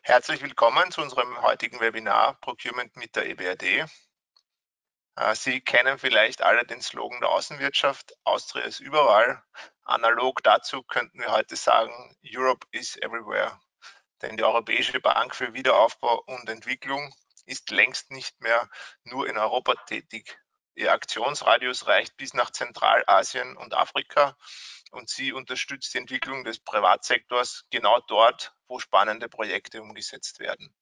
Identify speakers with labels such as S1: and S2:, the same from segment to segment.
S1: Herzlich willkommen zu unserem heutigen Webinar Procurement mit der EBRD. Sie kennen vielleicht alle den Slogan der Außenwirtschaft, Austria ist überall. Analog dazu könnten wir heute sagen, Europe is everywhere. Denn die Europäische Bank für Wiederaufbau und Entwicklung ist längst nicht mehr nur in Europa tätig. Ihr Aktionsradius reicht bis nach Zentralasien und Afrika und sie unterstützt die Entwicklung des Privatsektors genau dort, wo spannende Projekte umgesetzt werden.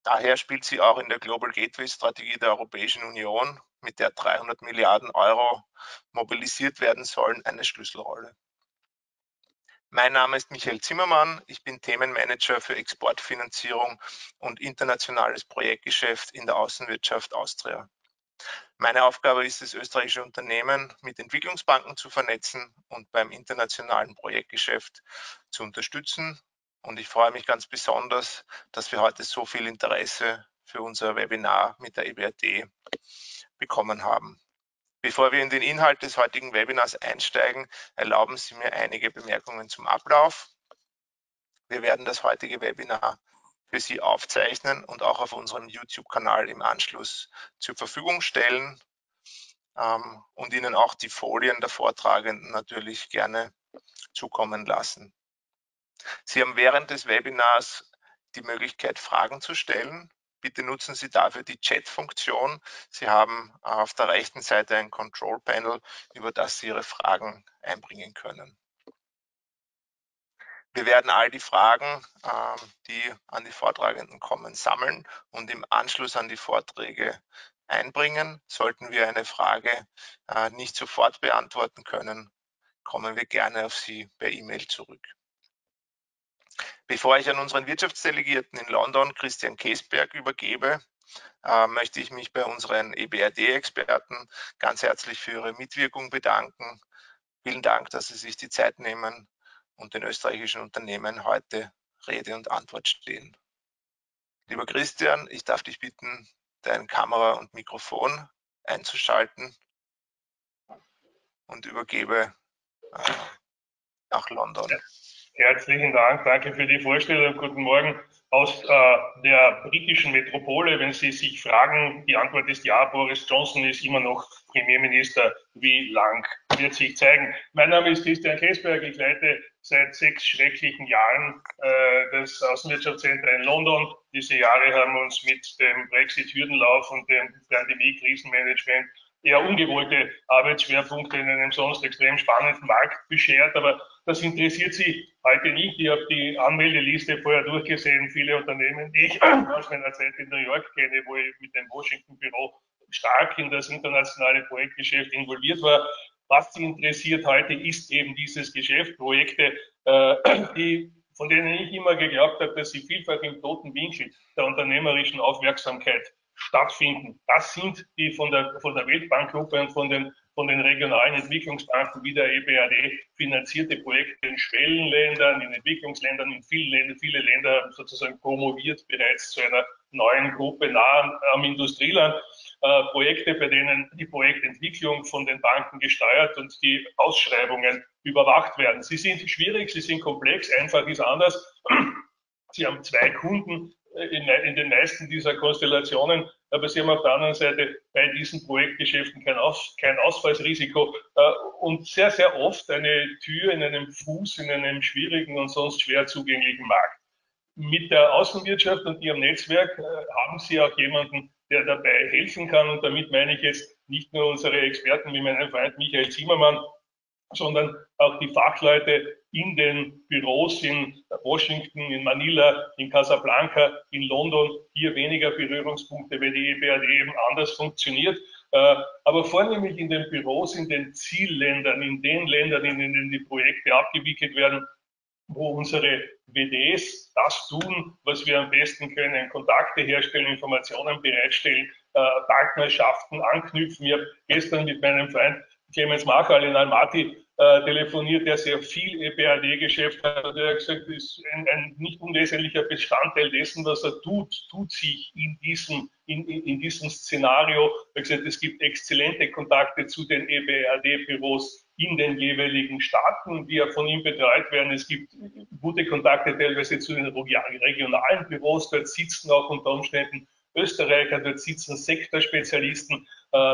S1: Daher spielt sie auch in der Global Gateway-Strategie der Europäischen Union, mit der 300 Milliarden Euro mobilisiert werden sollen, eine Schlüsselrolle. Mein Name ist Michael Zimmermann, ich bin Themenmanager für Exportfinanzierung und internationales Projektgeschäft in der Außenwirtschaft Austria. Meine Aufgabe ist es, österreichische Unternehmen mit Entwicklungsbanken zu vernetzen und beim internationalen Projektgeschäft zu unterstützen. Und ich freue mich ganz besonders, dass wir heute so viel Interesse für unser Webinar mit der EBRD bekommen haben. Bevor wir in den Inhalt des heutigen Webinars einsteigen, erlauben Sie mir einige Bemerkungen zum Ablauf. Wir werden das heutige Webinar für Sie aufzeichnen und auch auf unserem YouTube-Kanal im Anschluss zur Verfügung stellen und Ihnen auch die Folien der Vortragenden natürlich gerne zukommen lassen. Sie haben während des Webinars die Möglichkeit, Fragen zu stellen. Bitte nutzen Sie dafür die Chat-Funktion. Sie haben auf der rechten Seite ein Control-Panel, über das Sie Ihre Fragen einbringen können. Wir werden all die Fragen, die an die Vortragenden kommen, sammeln und im Anschluss an die Vorträge einbringen. Sollten wir eine Frage nicht sofort beantworten können, kommen wir gerne auf Sie per E-Mail zurück. Bevor ich an unseren Wirtschaftsdelegierten in London, Christian Kesberg, übergebe, möchte ich mich bei unseren EBRD-Experten ganz herzlich für Ihre Mitwirkung bedanken. Vielen Dank, dass Sie sich die Zeit nehmen und den österreichischen Unternehmen heute Rede und Antwort stehen. Lieber Christian, ich darf dich bitten, deine Kamera und Mikrofon einzuschalten und übergebe nach London.
S2: Herzlichen Dank, danke für die Vorstellung. Guten Morgen aus der britischen Metropole. Wenn Sie sich fragen, die Antwort ist ja, Boris Johnson ist immer noch Premierminister. Wie lang wird sich zeigen? Mein Name ist Christian Kesberg, ich leite seit 6 schrecklichen Jahren das Außenwirtschaftszentrum in London. Diese Jahre haben uns mit dem Brexit-Hürdenlauf und dem Pandemie-Krisenmanagement eher ungewollte Arbeitsschwerpunkte in einem sonst extrem spannenden Markt beschert, aber das interessiert Sie heute nicht. Ich habe die Anmeldeliste vorher durchgesehen, viele Unternehmen, die ich aus meiner Zeit in New York kenne, wo ich mit dem Washington-Büro stark in das internationale Projektgeschäft involviert war. Was Sie interessiert heute ist eben dieses Geschäft, Projekte, von denen ich immer geglaubt habe, dass sie vielfach im toten Winkel der unternehmerischen Aufmerksamkeit stattfinden. Das sind die von der Weltbankgruppe und von den regionalen Entwicklungsbanken wie der EBRD finanzierte Projekte in Schwellenländern, in Entwicklungsländern, in vielen Ländern. Viele Länder haben sozusagen promoviert bereits zu einer neuen Gruppe nah am Industrieland. Projekte, bei denen die Projektentwicklung von den Banken gesteuert und die Ausschreibungen überwacht werden. Sie sind schwierig, sie sind komplex, einfach ist anders. Sie haben 2 Kunden in den meisten dieser Konstellationen, aber Sie haben auf der anderen Seite bei diesen Projektgeschäften kein Ausfallsrisiko und sehr, sehr oft eine Tür in einem Fuß in einem schwierigen und sonst schwer zugänglichen Markt. Mit der Außenwirtschaft und Ihrem Netzwerk haben Sie auch jemanden, der dabei helfen kann, und damit meine ich jetzt nicht nur unsere Experten wie meinen Freund Michael Zimmermann, sondern auch die Fachleute in den Büros in Washington, in Manila, in Casablanca, in London, hier weniger Berührungspunkte, weil die EBRD eben anders funktioniert. Aber vornehmlich in den Büros, in den Zielländern, in den Ländern, in denen die Projekte abgewickelt werden, wo unsere WDs das tun, was wir am besten können, Kontakte herstellen, Informationen bereitstellen, Partnerschaften anknüpfen. Ich habe gestern mit meinem Freund Clemens Machal in Almaty telefoniert, der sehr viel EBRD-Geschäft hat, und er hat gesagt, das ist ein nicht unwesentlicher Bestandteil dessen, was er tut sich in diesem Szenario. Er hat gesagt, es gibt exzellente Kontakte zu den EBRD-Büros in den jeweiligen Staaten, die ja von ihm betreut werden. Es gibt gute Kontakte teilweise zu den regionalen Büros. Dort sitzen auch unter Umständen Österreicher, dort sitzen Sektorspezialisten,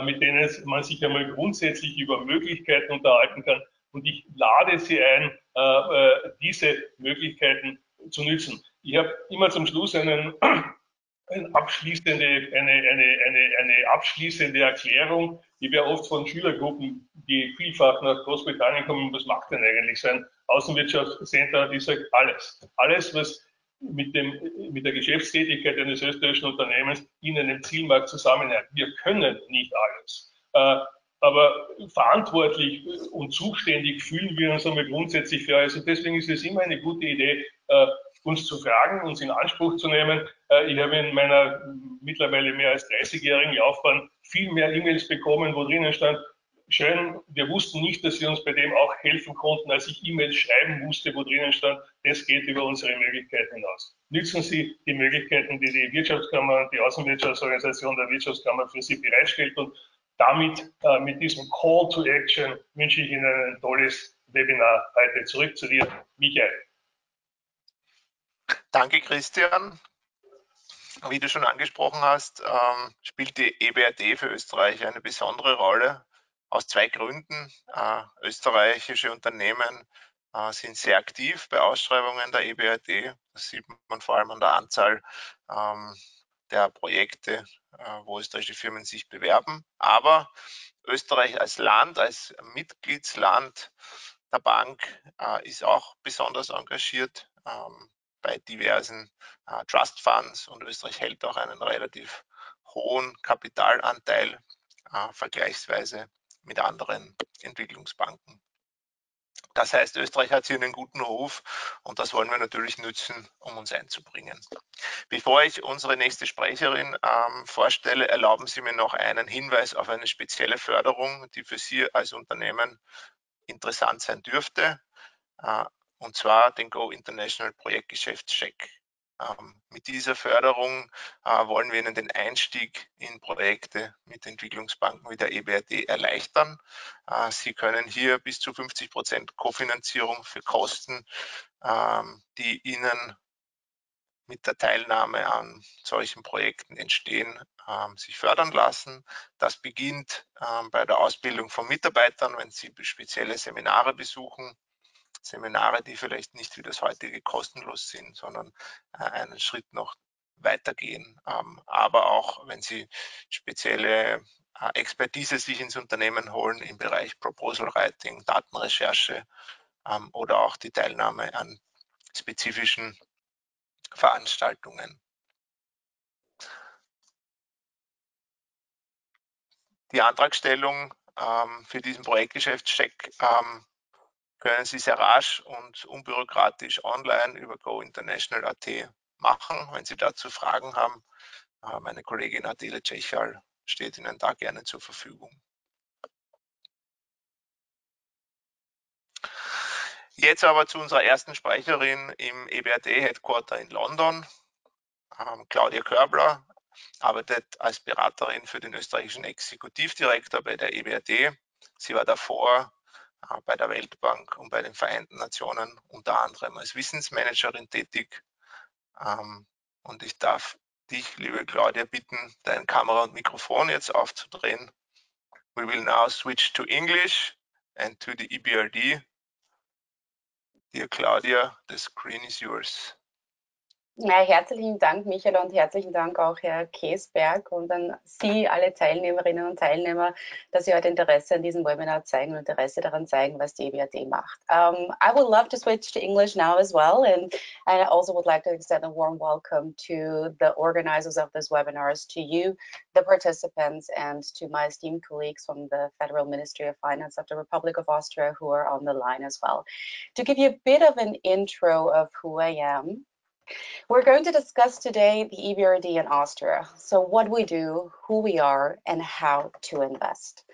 S2: mit denen man sich einmal grundsätzlich über Möglichkeiten unterhalten kann. Und ich lade Sie ein, diese Möglichkeiten zu nutzen. Ich habe immer zum Schluss eine abschließende Erklärung. Ich werde oft von Schülergruppen, die vielfach nach Großbritannien kommen, was macht denn eigentlich sein Außenwirtschaftscenter? Die sagt alles. Alles, was mit der Geschäftstätigkeit eines österreichischen Unternehmens in einem Zielmarkt zusammenhängt. Wir können nicht alles. Aber verantwortlich und zuständig fühlen wir uns einmal grundsätzlich für alles. Und deswegen ist es immer eine gute Idee, uns zu fragen, uns in Anspruch zu nehmen. Ich habe in meiner mittlerweile mehr als 30-jährigen Laufbahn viel mehr E-Mails bekommen, wo drinnen stand, schön, wir wussten nicht, dass Sie uns bei dem auch helfen konnten, als ich E-Mails schreiben musste, wo drinnen stand, das geht über unsere Möglichkeiten hinaus. Nützen Sie die Möglichkeiten, die die Wirtschaftskammer, die Außenwirtschaftsorganisation der Wirtschaftskammer für Sie bereitstellt, und damit, mit diesem Call to Action, wünsche ich Ihnen ein tolles Webinar heute. Zurück zu dir, Michael.
S1: Danke, Christian. Wie du schon angesprochen hast, spielt die EBRD für Österreich eine besondere Rolle aus zwei Gründen. Österreichische Unternehmen sind sehr aktiv bei Ausschreibungen der EBRD. Das sieht man vor allem an der Anzahl der Projekte, wo österreichische Firmen sich bewerben. Aber Österreich als Land, als Mitgliedsland der Bank ist auch besonders engagiert bei diversen Trust Funds, und Österreich hält auch einen relativ hohen Kapitalanteil vergleichsweise mit anderen Entwicklungsbanken. Das heißt, Österreich hat hier einen guten Ruf, und das wollen wir natürlich nutzen, um uns einzubringen. Bevor ich unsere nächste Sprecherin vorstelle, erlauben Sie mir noch einen Hinweis auf eine spezielle Förderung, die für Sie als Unternehmen interessant sein dürfte, und zwar den Go International Projektgeschäftscheck. Mit dieser Förderung wollen wir Ihnen den Einstieg in Projekte mit Entwicklungsbanken wie der EBRD erleichtern. Sie können hier bis zu 50% Kofinanzierung für Kosten, die Ihnen mit der Teilnahme an solchen Projekten entstehen, sich fördern lassen. Das beginnt bei der Ausbildung von Mitarbeitern, wenn Sie spezielle Seminare besuchen. Seminare, die vielleicht nicht wie das heutige kostenlos sind, sondern einen Schritt noch weitergehen. Aber auch, wenn Sie spezielle Expertise sich ins Unternehmen holen im Bereich Proposal Writing, Datenrecherche oder auch die Teilnahme an spezifischen Veranstaltungen. Die Antragstellung für diesen Projektgeschäftscheck können Sie sehr rasch und unbürokratisch online über gointernational.at machen. Wenn Sie dazu Fragen haben, meine Kollegin Adele Tschechal steht Ihnen da gerne zur Verfügung. Jetzt aber zu unserer ersten Sprecherin im EBRD-Headquarter in London. Claudia Körbler arbeitet als Beraterin für den österreichischen Exekutivdirektor bei der EBRD. Sie war davor bei der Weltbank und bei den Vereinten Nationen unter anderem als Wissensmanagerin tätig. Und ich darf dich, liebe Claudia, bitten, deine Kamera und Mikrofon jetzt aufzudrehen. We will now switch to English and to the EBRD. Dear Claudia, the screen is yours.
S3: Ja, herzlichen Dank, Michael, und herzlichen Dank auch, Herr Käsberg, und an Sie, alle Teilnehmerinnen und Teilnehmer, dass Sie heute Interesse an diesem Webinar zeigen und Interesse daran zeigen, was die EBRD macht. I would love to switch to English now as well, and I also would like to extend a warm welcome to the organizers of this webinars, to you, the participants, and to my esteemed colleagues from the Federal Ministry of Finance of the Republic of Austria who are on the line as well. To give you a bit of an intro of who I am, we're going to discuss today the EBRD in Austria. So what we do, who we are, and how to invest.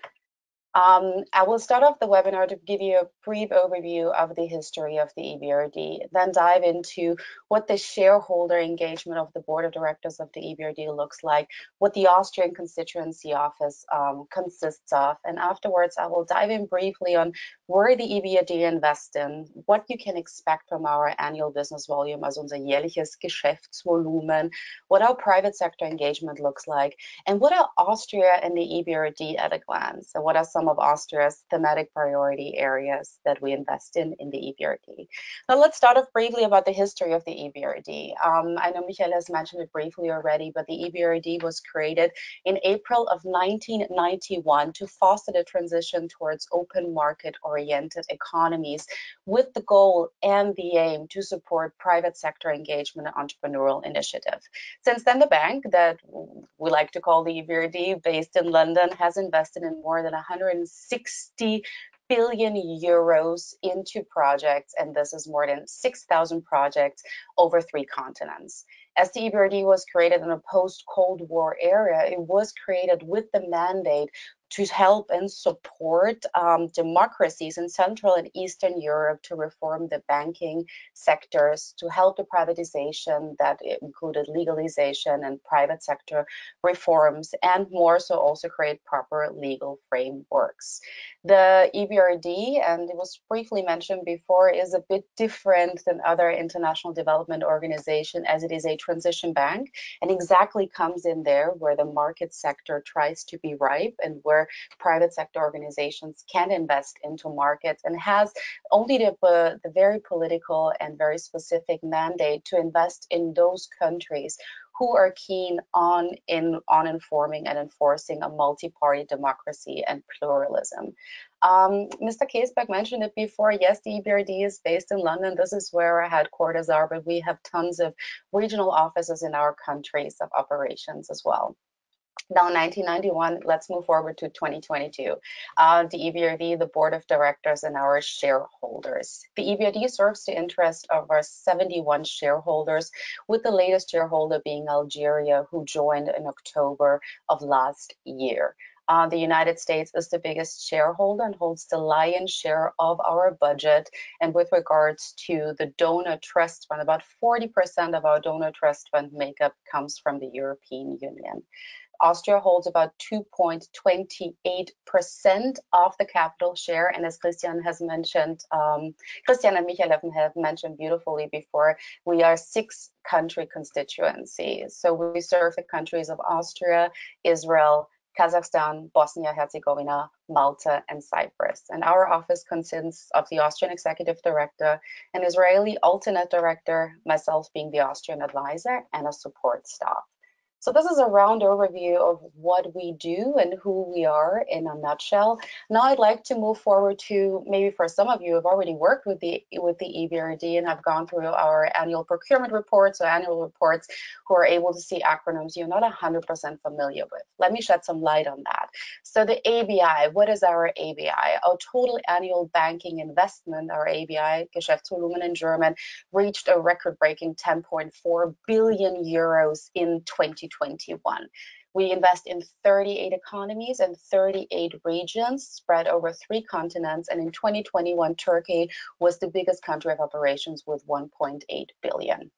S3: I will start off the webinar to give you a brief overview of the history of the EBRD, then dive into what the shareholder engagement of the board of directors of the EBRD looks like, what the Austrian constituency office consists of, and afterwards I will dive in briefly on where the EBRD invests in, what you can expect from our annual business volume, also unser jährliches Geschäftsvolumen, what our private sector engagement looks like, and what are Austria and the EBRD at a glance, and what are some of Austria's thematic priority areas that we invest in the EBRD. Now let's start off briefly about the history of the EBRD. I know Michael has mentioned it briefly already, but the EBRD was created in April of 1991 to foster the transition towards open market-oriented economies with the goal and the aim to support private sector engagement and entrepreneurial initiative. Since then, the bank that we like to call the EBRD, based in London, has invested in more than 160 billion euros into projects, and this is more than 6,000 projects over 3 continents. As the EBRD was created in a post-Cold War era, it was created with the mandate to help and support democracies in Central and Eastern Europe to reform the banking sectors, to help the privatization that included legalization and private sector reforms, and more so also create proper legal frameworks. The EBRD, and it was briefly mentioned before, is a bit different than other international development organizations as it is a transition bank, and exactly comes in there where the market sector tries to be ripe and where private sector organizations can invest into markets, and has only the very political and very specific mandate to invest in those countries who are keen on informing and enforcing a multi-party democracy and pluralism. Mr. Keesberg mentioned it before. Yes, the EBRD is based in London. This is where our headquarters are, but we have tons of regional offices in our countries of operations as well. Now, 1991, let's move forward to 2022. The EBRD, the board of directors, and our shareholders. The EBRD serves the interest of our 71 shareholders, with the latest shareholder being Algeria, who joined in October of last year. The United States is the biggest shareholder and holds the lion's share of our budget. And with regards to the donor trust fund, about 40% of our donor trust fund makeup comes from the European Union. Austria holds about 2.28% of the capital share, and as Christian has mentioned, Christian and Michael have mentioned beautifully before, we are 6-country constituency. So we serve the countries of Austria, Israel, Kazakhstan, Bosnia-Herzegovina, Malta, and Cyprus. And our office consists of the Austrian executive director, an Israeli alternate director, myself being the Austrian advisor, and a support staff. So this is a round overview of what we do and who we are in a nutshell. Now I'd like to move forward to, maybe for some of you who have already worked with the EBRD and have gone through our annual procurement reports or annual reports, who are able to see acronyms you're not 100% familiar with. Let me shed some light on that. So the ABI, what is our ABI? Our total annual banking investment, our ABI, Geschäftsvolumen in German, reached a record-breaking 10.4 billion euros in 2021. We invest in 38 economies and 38 regions spread over 3 continents, and in 2021 Turkey was the biggest country of operations with 1.8 billion.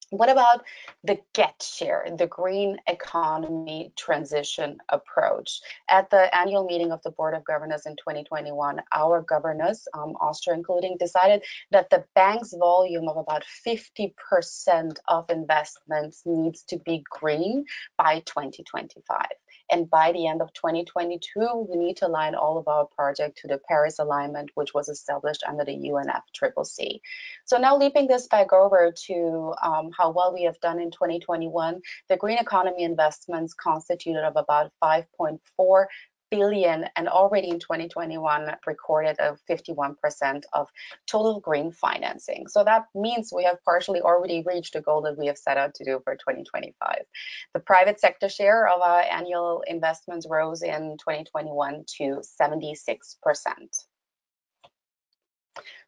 S3: What about the GET share, the green economy transition approach? At the annual meeting of the Board of Governors in 2021, our governors, Austria including, decided that the bank's volume of about 50% of investments needs to be green by 2025. And by the end of 2022, we need to align all of our project to the Paris alignment, which was established under the UNFCCC. So now leaping this back over to how well we have done in 2021, the green economy investments constituted of about 5.4 billion, and already in 2021 recorded a 51% of total green financing. So that means we have partially already reached a goal that we have set out to do for 2025. The private sector share of our annual investments rose in 2021 to 76%.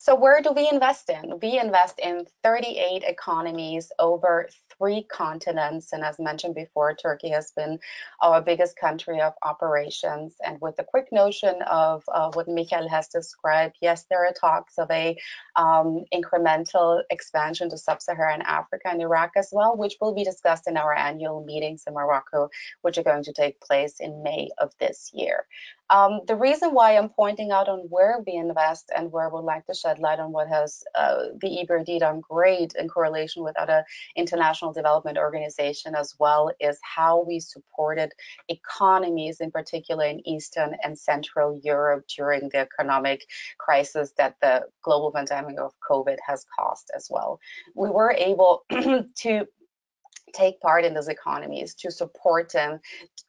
S3: So where do we invest in? We invest in 38 economies over 3 continents. And as mentioned before, Turkey has been our biggest country of operations. And with the quick notion of what Michael has described, yes, there are talks of a incremental expansion to sub-Saharan Africa and Iraq as well, which will be discussed in our annual meetings in Morocco, which are going to take place in May of this year. The reason why I'm pointing out on where we invest and where I would like to shed light on what has the EBRD done great in correlation with other international development organizations as well is how we supported economies, in particular in Eastern and Central Europe during the economic crisis that the global pandemic of COVID has caused as well. We were able to take part in those economies, to support them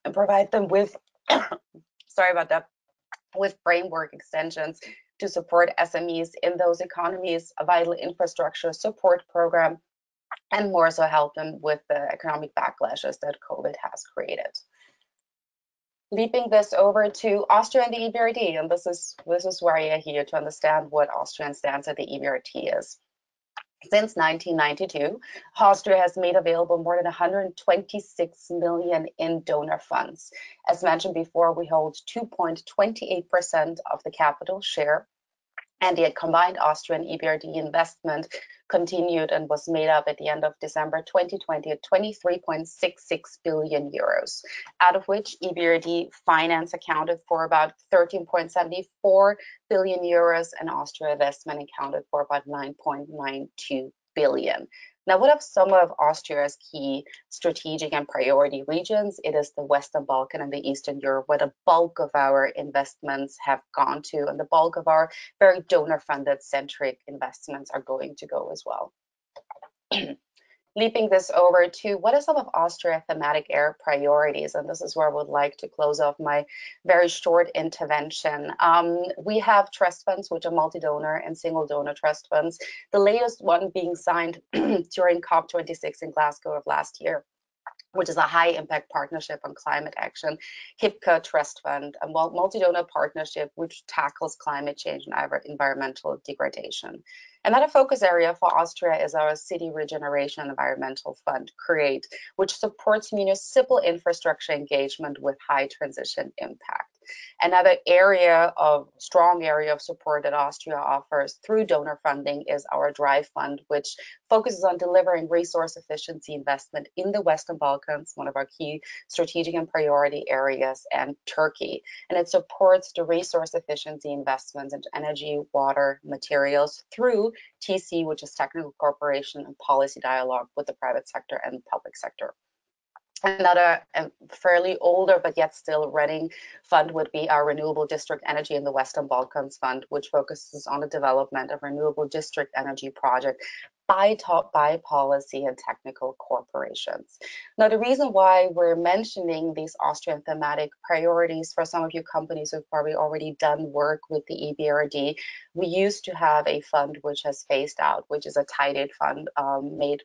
S3: and provide them with sorry about that, with framework extensions to support SMEs in those economies, a vital infrastructure support program, and more so help them with the economic backlashes that COVID has created. Leaping this over to Austria and the EBRD, and this is where you're here to understand what Austrian stance at the EBRD is. Since 1992, Austria has made available more than 126 million in donor funds. As mentioned before, we hold 2.28% of the capital share, and the combined Austrian EBRD investment continued and was made up at the end of December 2020 at 23.66 billion euros, out of which EBRD finance accounted for about 13.74 billion euros and Austria investment accounted for about 9.92 billion. Now, what are some of Austria's key strategic and priority regions? It is the Western Balkan and the Eastern Europe, where the bulk of our investments have gone to, and the bulk of our very donor-funded centric investments are going to go as well. Leaping this over to what are some of Austria's thematic area priorities, and this is where I would like to close off my very short intervention. We have trust funds, which are multi-donor and single-donor trust funds, the latest one being signed during COP26 in Glasgow of last year, which is a high-impact partnership on climate action, HIPCA Trust Fund, a multi-donor partnership which tackles climate change and environmental degradation. Another focus area for Austria is our City Regeneration Environmental Fund, CREATE, which supports municipal infrastructure engagement with high transition impact. Another strong area of support that Austria offers through donor funding is our DRIVE Fund, which focuses on delivering resource efficiency investment in the Western Balkans, one of our key strategic and priority areas, and Turkey. And it supports the resource efficiency investments into energy, water, materials through TC, which is technical cooperation and policy dialogue with the private sector and public sector. Another fairly older but yet still running fund would be our Renewable District Energy in the Western Balkans Fund, which focuses on the development of renewable district energy project by policy and technical corporations. Now, the reason why we're mentioning these Austrian thematic priorities, for some of you companies who've probably already done work with the EBRD, we used to have a fund which has phased out, which is a tied fund made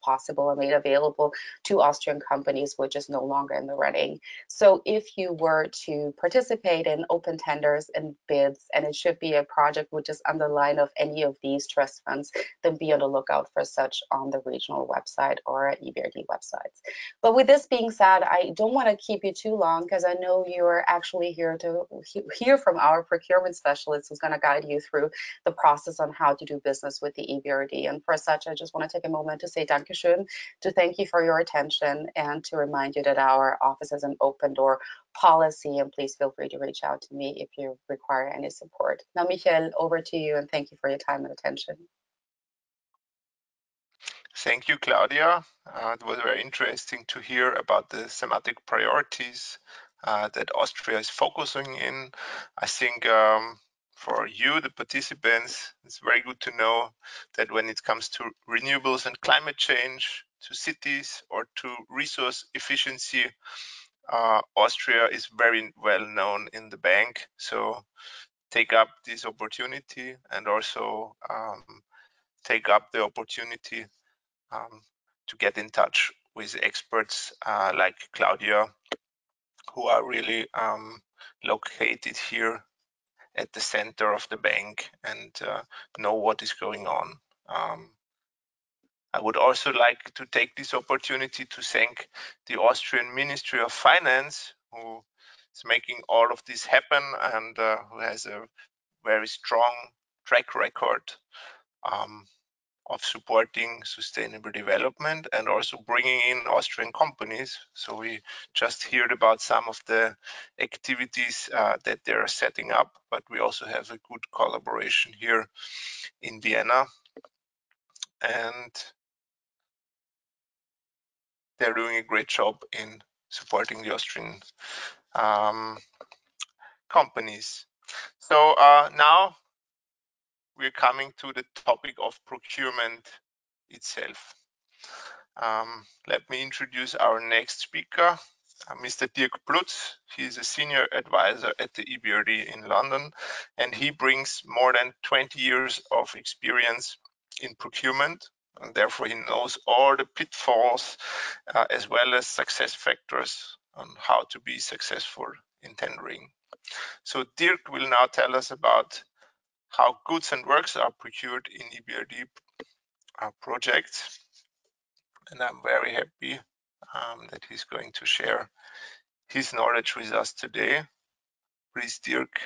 S3: possible and made available to Austrian companies, which is no longer in the running. So if you were to participate in open tenders and bids, and it should be a project which is on the line of any of these trust funds, then be on the lookout for such on the regional website or at EBRD websites. But with this being said, I don't want to keep you too long because I know you're actually here to hear from our procurement specialist who's going to guide you through the process on how to do business with the EBRD. And for such, I just want to take a moment to say Dankeschön, to thank you for your attention and to remind you that our office is an open door policy, and please feel free to reach out to me if you require any support. Now, Michael, over to you, and thank you for your time and attention.
S1: Thank you, Claudia. It was very interesting to hear about the thematic priorities that Austria is focusing in. I think for you, the participants, it's very good to know that when it comes to renewables and climate change, to cities or to resource efficiency, Austria is very well known in the bank. So take up this opportunity and also take up the opportunity to get in touch with experts like Claudia, who are really located here at the center of the bank and know what is going on. I would also like to take this opportunity to thank the Austrian Ministry of Finance, who is making all of this happen and who has a very strong track record of supporting sustainable development and also bringing in Austrian companies. So we just heard about some of the activities that they are setting up, but we also have a good collaboration here in Vienna. And they're doing a great job in supporting the Austrian companies. So now we're coming to the topic of procurement itself. Let me introduce our next speaker, Mr. Dirk Plutz. He is a senior advisor at the EBRD in London, and he brings more than 20 years of experience in procurement, and therefore he knows all the pitfalls as well as success factors on how to be successful in tendering. So Dirk will now tell us about how goods and works are procured in EBRD projects. And I'm very happy that he's going to share his knowledge with us today. Please, Dirk,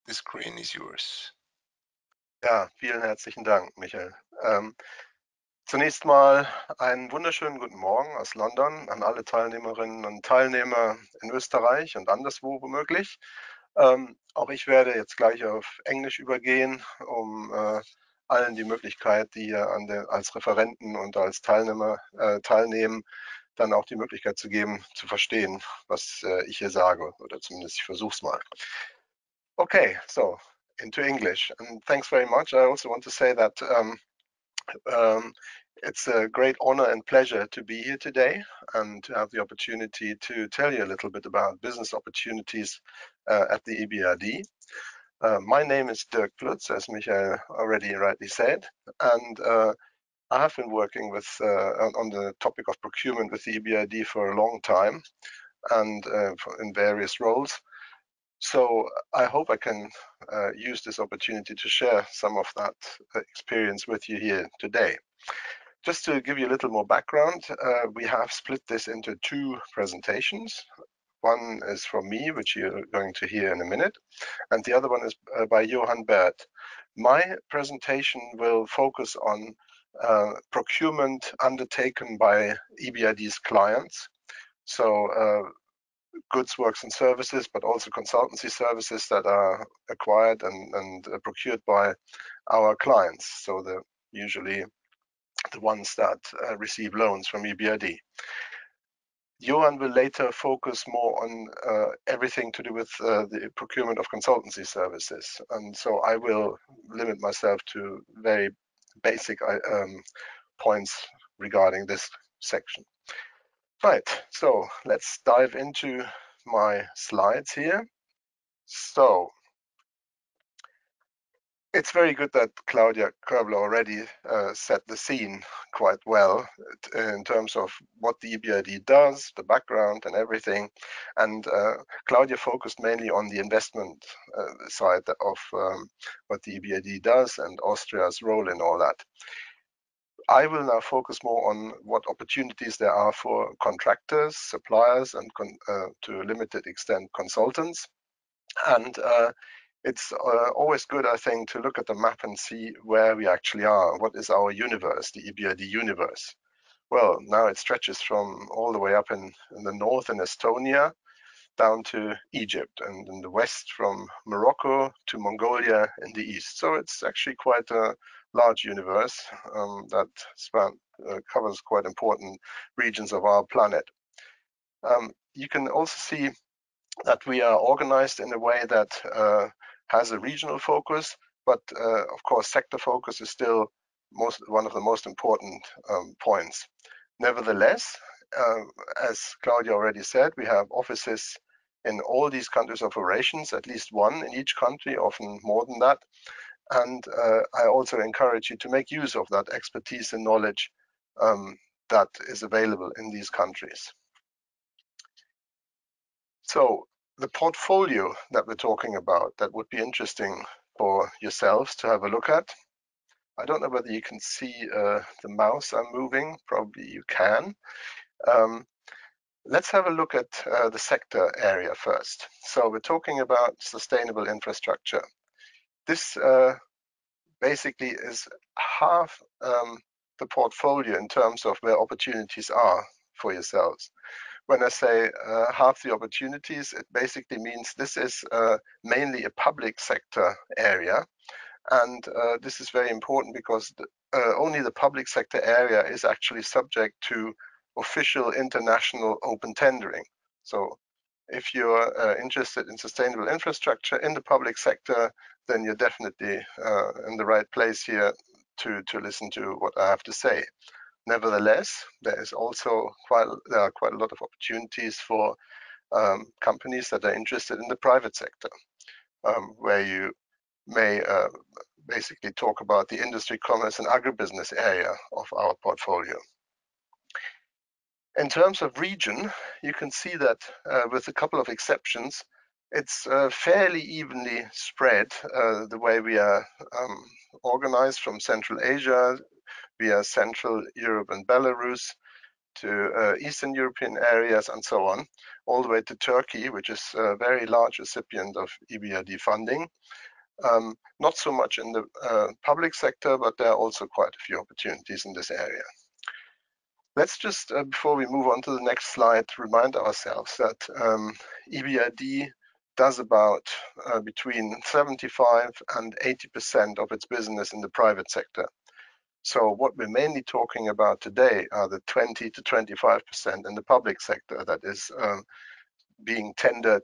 S1: the screen is yours.
S4: Ja, vielen herzlichen Dank, Michael. Zunächst mal einen wunderschönen guten Morgen aus London an alle Teilnehmerinnen und Teilnehmer in Österreich und anderswo womöglich. Auch ich werde jetzt gleich auf Englisch übergehen, um allen die Möglichkeit, die hier als Referenten und als Teilnehmer teilnehmen, dann auch die Möglichkeit zu geben, zu verstehen, was ich hier sage, oder zumindest ich versuche es mal. Okay, so into English, and thanks very much. I also want to say that it's a great honor and pleasure to be here today and to have the opportunity to tell you a little bit about business opportunities at the EBRD. My name is Dirk Plutz, as Michael already rightly said, and I have been working with on the topic of procurement with the EBRD for a long time and in various roles. So I hope I can use this opportunity to share some of that experience with you here today. Just to give you a little more background, we have split this into two presentations. One is from me, which you're going to hear in a minute, and the other one is by Johan Bert. My presentation will focus on procurement undertaken by EBRD's clients. So goods, works and services, but also consultancy services that are acquired and procured by our clients. So they're usually the ones that receive loans from EBRD. Johan will later focus more on everything to do with the procurement of consultancy services. And so I will limit myself to very basic points regarding this section. Right, so let's dive into my slides here. So it's very good that Claudia Körbler already set the scene quite well in terms of what the EBRD does, the background and everything. And Claudia focused mainly on the investment side of what the EBRD does and Austria's role in all that. I will now focus more on what opportunities there are for contractors, suppliers, and to a limited extent consultants. And it's always good, I think, to look at the map and see where we actually are. What is our universe, the EBRD universe? Well, now it stretches from all the way up in the north in Estonia down to Egypt, and in the west from Morocco to Mongolia in the east. So it's actually quite a large universe that covers quite important regions of our planet. You can also see that we are organized in a way that has a regional focus, but of course sector focus is still one of the most important points. Nevertheless, as Claudia already said, we have offices in all these countries of operations, at least one in each country, often more than that. And I also encourage you to make use of that expertise and knowledge that is available in these countries. So the portfolio that we're talking about that would be interesting for yourselves to have a look at. I don't know whether you can see the mouse I'm moving, probably you can. Let's have a look at the sector area first. So we're talking about sustainable infrastructure. This basically is half the portfolio in terms of where opportunities are for yourselves. When I say half the opportunities, it basically means this is mainly a public sector area. And this is very important because only the public sector area is actually subject to official international open tendering. So if you're interested in sustainable infrastructure in the public sector, then you're definitely in the right place here to listen to what I have to say. Nevertheless, there are quite a lot of opportunities for companies that are interested in the private sector, where you may basically talk about the industry, commerce, and agribusiness area of our portfolio. In terms of region, you can see that with a couple of exceptions, it's fairly evenly spread the way we are organized from Central Asia via Central Europe and Belarus to Eastern European areas and so on, all the way to Turkey, which is a very large recipient of EBRD funding. Not so much in the public sector, but there are also quite a few opportunities in this area. Let's just, before we move on to the next slide, remind ourselves that EBRD does about between 75 and 80% of its business in the private sector. So what we're mainly talking about today are the 20 to 25% in the public sector that is being tendered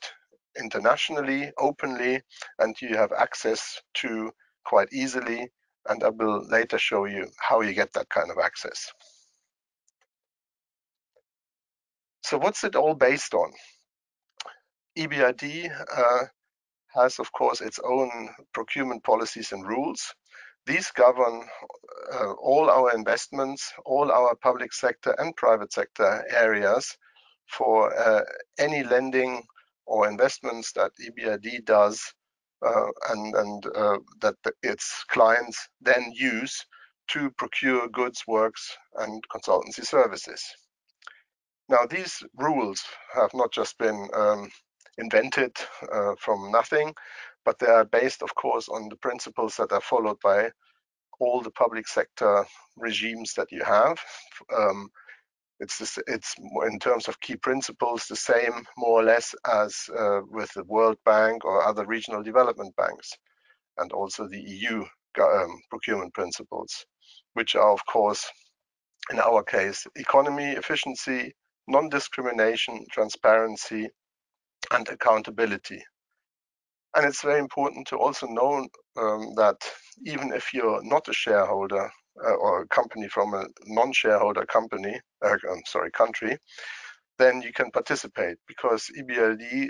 S4: internationally, openly, and you have access to quite easily. And I will later show you how you get that kind of access. So what's it all based on? EBRD has, of course, its own procurement policies and rules. These govern all our investments, all our public sector and private sector areas for any lending or investments that EBRD does and that its clients then use to procure goods, works, and consultancy services. Now, these rules have not just been invented from nothing, but they are based, of course, on the principles that are followed by all the public sector regimes that you have. It's in terms of key principles the same, more or less, as with the World Bank or other regional development banks, and also the EU procurement principles, which are, of course, in our case, economy, efficiency, non-discrimination, transparency, and accountability. And it's very important to also know that even if you're not a shareholder or a company from a non-shareholder country, then you can participate, because EBRD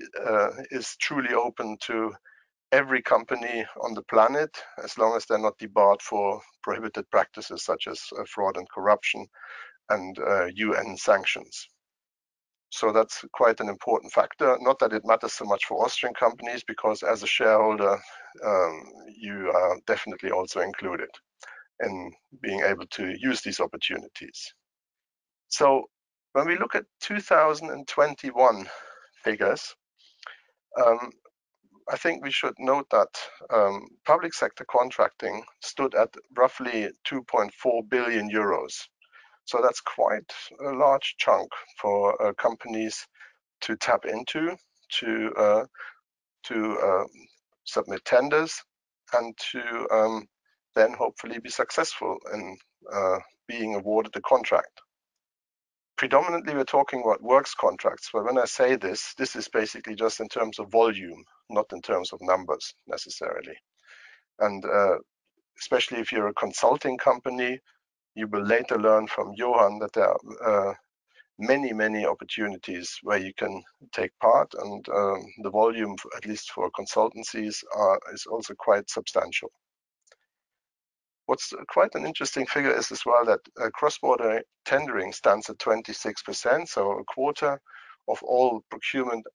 S4: is truly open to every company on the planet, as long as they're not debarred for prohibited practices such as fraud and corruption and UN sanctions. So that's quite an important factor. Not that it matters so much for Austrian companies, because as a shareholder, you are definitely also included in being able to use these opportunities. So when we look at 2021 figures, I think we should note that public sector contracting stood at roughly 2.4 billion euros. So that's quite a large chunk for companies to tap into, to submit tenders, and to then hopefully be successful in being awarded a contract. Predominantly, we're talking about works contracts, but when I say this is basically just in terms of volume, not in terms of numbers necessarily. And especially if you're a consulting company, you will later learn from Johan that there are many opportunities where you can take part, and the volume, at least for consultancies, is also quite substantial. What's quite an interesting figure is as well that cross-border tendering stands at 26%, so a quarter of all procurement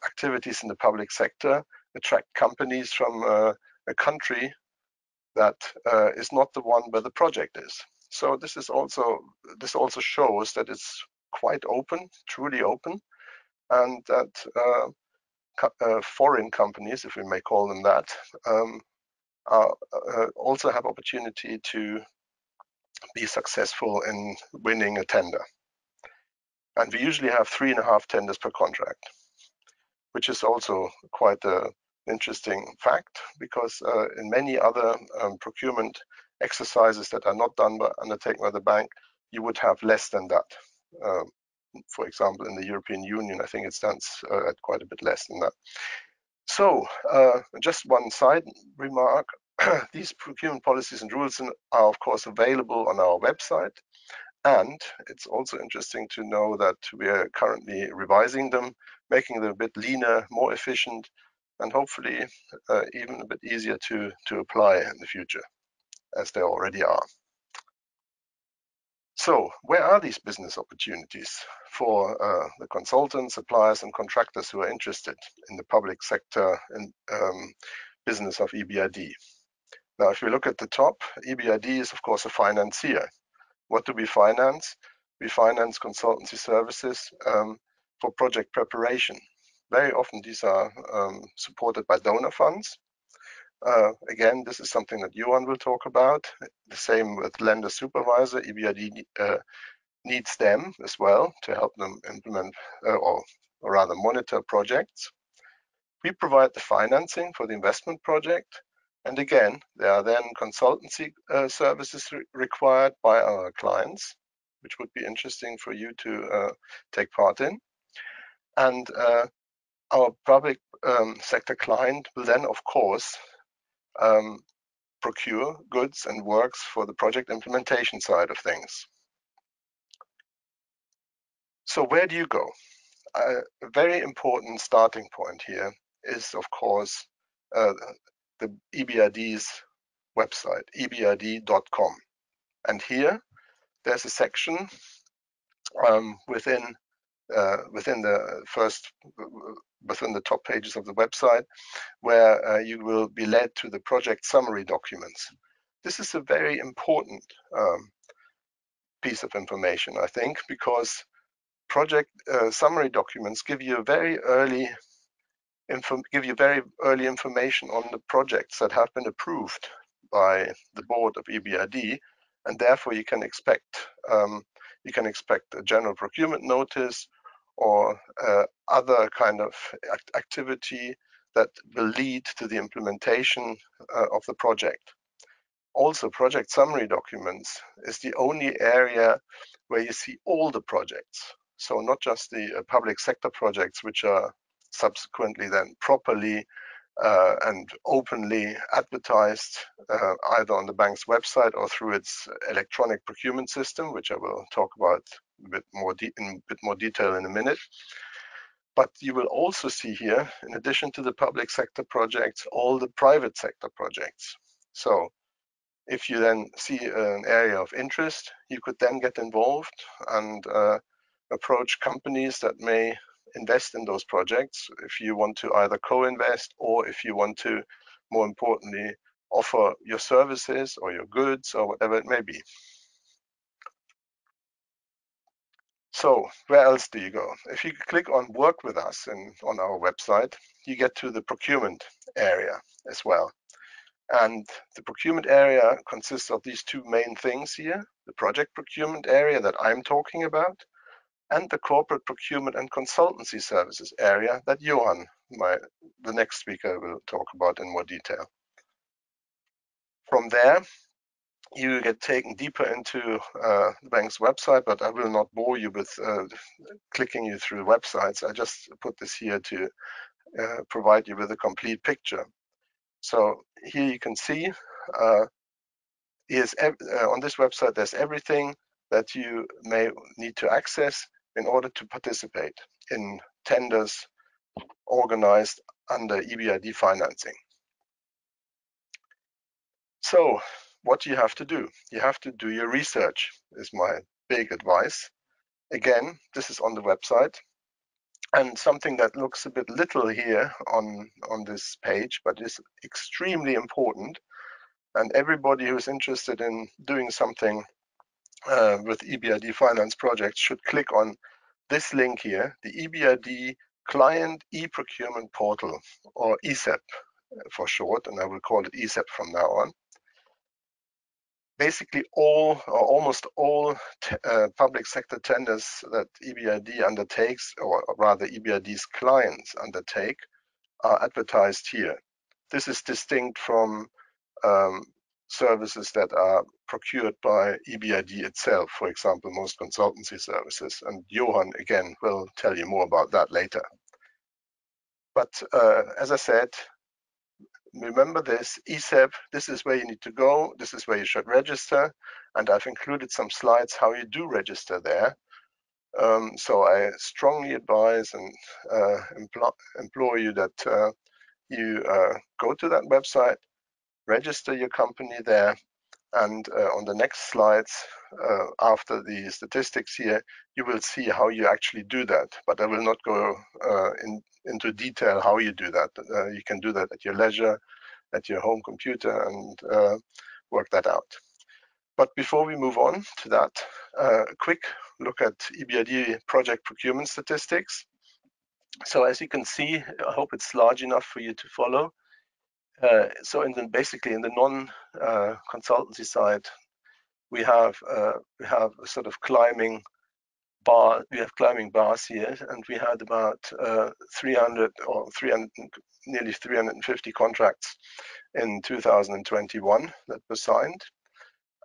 S4: activities in the public sector attract companies from a country that is not the one where the project is. So this also shows that it's quite open, truly open, and that foreign companies, if we may call them that, also have opportunity to be successful in winning a tender. And we usually have 3.5 tenders per contract, which is also quite an interesting fact, because in many other procurement exercises that are not undertaken by the bank, you would have less than that. For example, in the European Union, I think it stands at quite a bit less than that. So just one side remark, these procurement policies and rules are of course available on our website. And it's also interesting to know that we are currently revising them, making them a bit leaner, more efficient, and hopefully even a bit easier to apply in the future, as they already are. So where are these business opportunities for the consultants, suppliers, and contractors who are interested in the public sector and business of EBRD? Now, if we look at the top, EBRD is of course a financier. What do we finance? We finance consultancy services for project preparation. Very often these are supported by donor funds. Again, this is something that Johan will talk about. The same with lender supervisor. EBRD needs them as well to help them implement or rather monitor projects. We provide the financing for the investment project. And again, there are then consultancy services required by our clients, which would be interesting for you to take part in. And our public sector client will then, of course, procure goods and works for the project implementation side of things. So where do you go? A very important starting point here is, of course, the EBRD's website, ebrd.com. And here there's a section within the top pages of the website where you will be led to the project summary documents. This is a very important piece of information, I think, because project summary documents give you very early information on the projects that have been approved by the board of EBRD, and therefore you can expect a general procurement notice or other kind of activity that will lead to the implementation of the project. Also, project summary documents is the only area where you see all the projects. So not just the public sector projects, which are subsequently then properly and openly advertised either on the bank's website or through its electronic procurement system, which I will talk about in a bit more detail in a minute. But you will also see here, in addition to the public sector projects, all the private sector projects. So if you then see an area of interest, you could then get involved and approach companies that may invest in those projects if you want to either co-invest or if you want to, more importantly, offer your services or your goods or whatever it may be. So where else do you go? If you click on work with us on our website, you get to the procurement area as well. And the procurement area consists of these two main things here, the project procurement area that I'm talking about, and the corporate procurement and consultancy services area that Johan, the next speaker, will talk about in more detail. From there, you get taken deeper into the bank's website, but I will not bore you with clicking you through websites. I just put this here to provide you with a complete picture. So here you can see on this website, there's everything that you may need to access in order to participate in tenders organized under EBRD financing. So what do you have to do? You have to do your research, is my big advice. Again, this is on the website. And something that looks a bit little here on this page, but is extremely important. And everybody who is interested in doing something with EBRD finance projects should click on this link here, the EBRD Client e-Procurement Portal, or ESEP for short, and I will call it ESEP from now on. Basically all, or almost all public sector tenders that EBRD undertakes, or rather EBRD's clients undertake, are advertised here. This is distinct from services that are procured by EBRD itself, for example, most consultancy services. And Johan, again, will tell you more about that later. But as I said, remember this, ESEP, this is where you need to go, this is where you should register, and I've included some slides how you do register there. So I strongly advise and implore you that you go to that website, register your company there, and on the next slides, after the statistics here, you will see how you actually do that. But I will not go into detail how you do that. You can do that at your leisure, at your home computer, and work that out. But before we move on to that, a quick look at EBRD project procurement statistics. So as you can see, I hope it's large enough for you to follow. So basically in the non-consultancy side, we have a sort of climbing bar. We have climbing bars here, and we had about 300 or nearly 350 contracts in 2021 that were signed,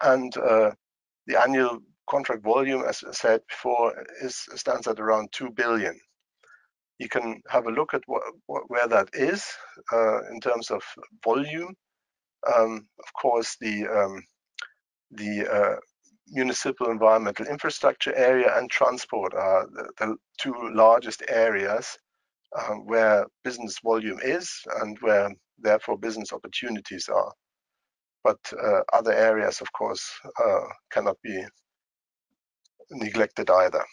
S4: and the annual contract volume, as I said before, stands at around 2 billion. You can have a look at where that is in terms of volume. Of course, the municipal environmental infrastructure area and transport are the two largest areas where business volume is and where therefore business opportunities are. But other areas, of course, cannot be neglected either.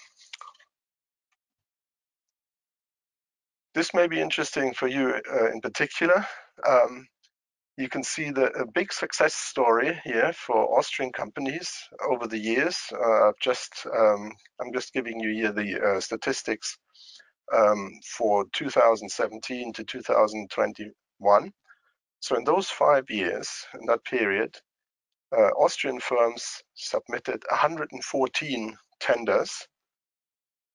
S4: This may be interesting for you in particular. You can see a big success story here for Austrian companies over the years. I'm just giving you here the statistics for 2017 to 2021. So in those 5 years, in that period, Austrian firms submitted 114 tenders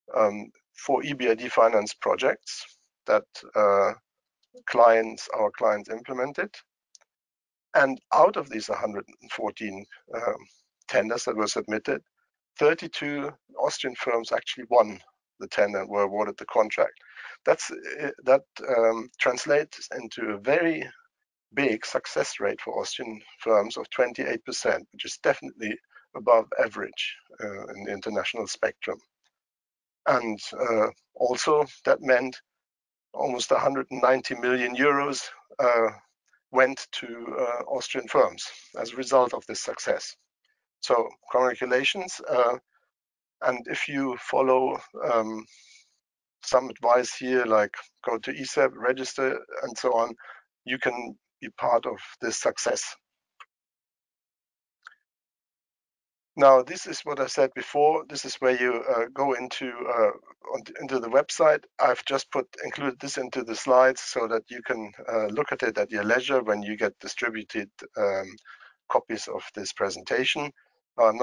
S4: for EBRD finance projects that our clients implemented. And out of these 114 tenders that were submitted, 32 Austrian firms actually won the tender and were awarded the contract. That translates into a very big success rate for Austrian firms of 28%, which is definitely above average in the international spectrum. And also that meant almost 190 million euros went to Austrian firms as a result of this success. So congratulations. And if you follow some advice here, like go to ESEP, register, and so on, you can be part of this success. Now, this is what I said before. This is where you go into the website. I've just included this into the slides so that you can look at it at your leisure when you get distributed copies of this presentation. I'm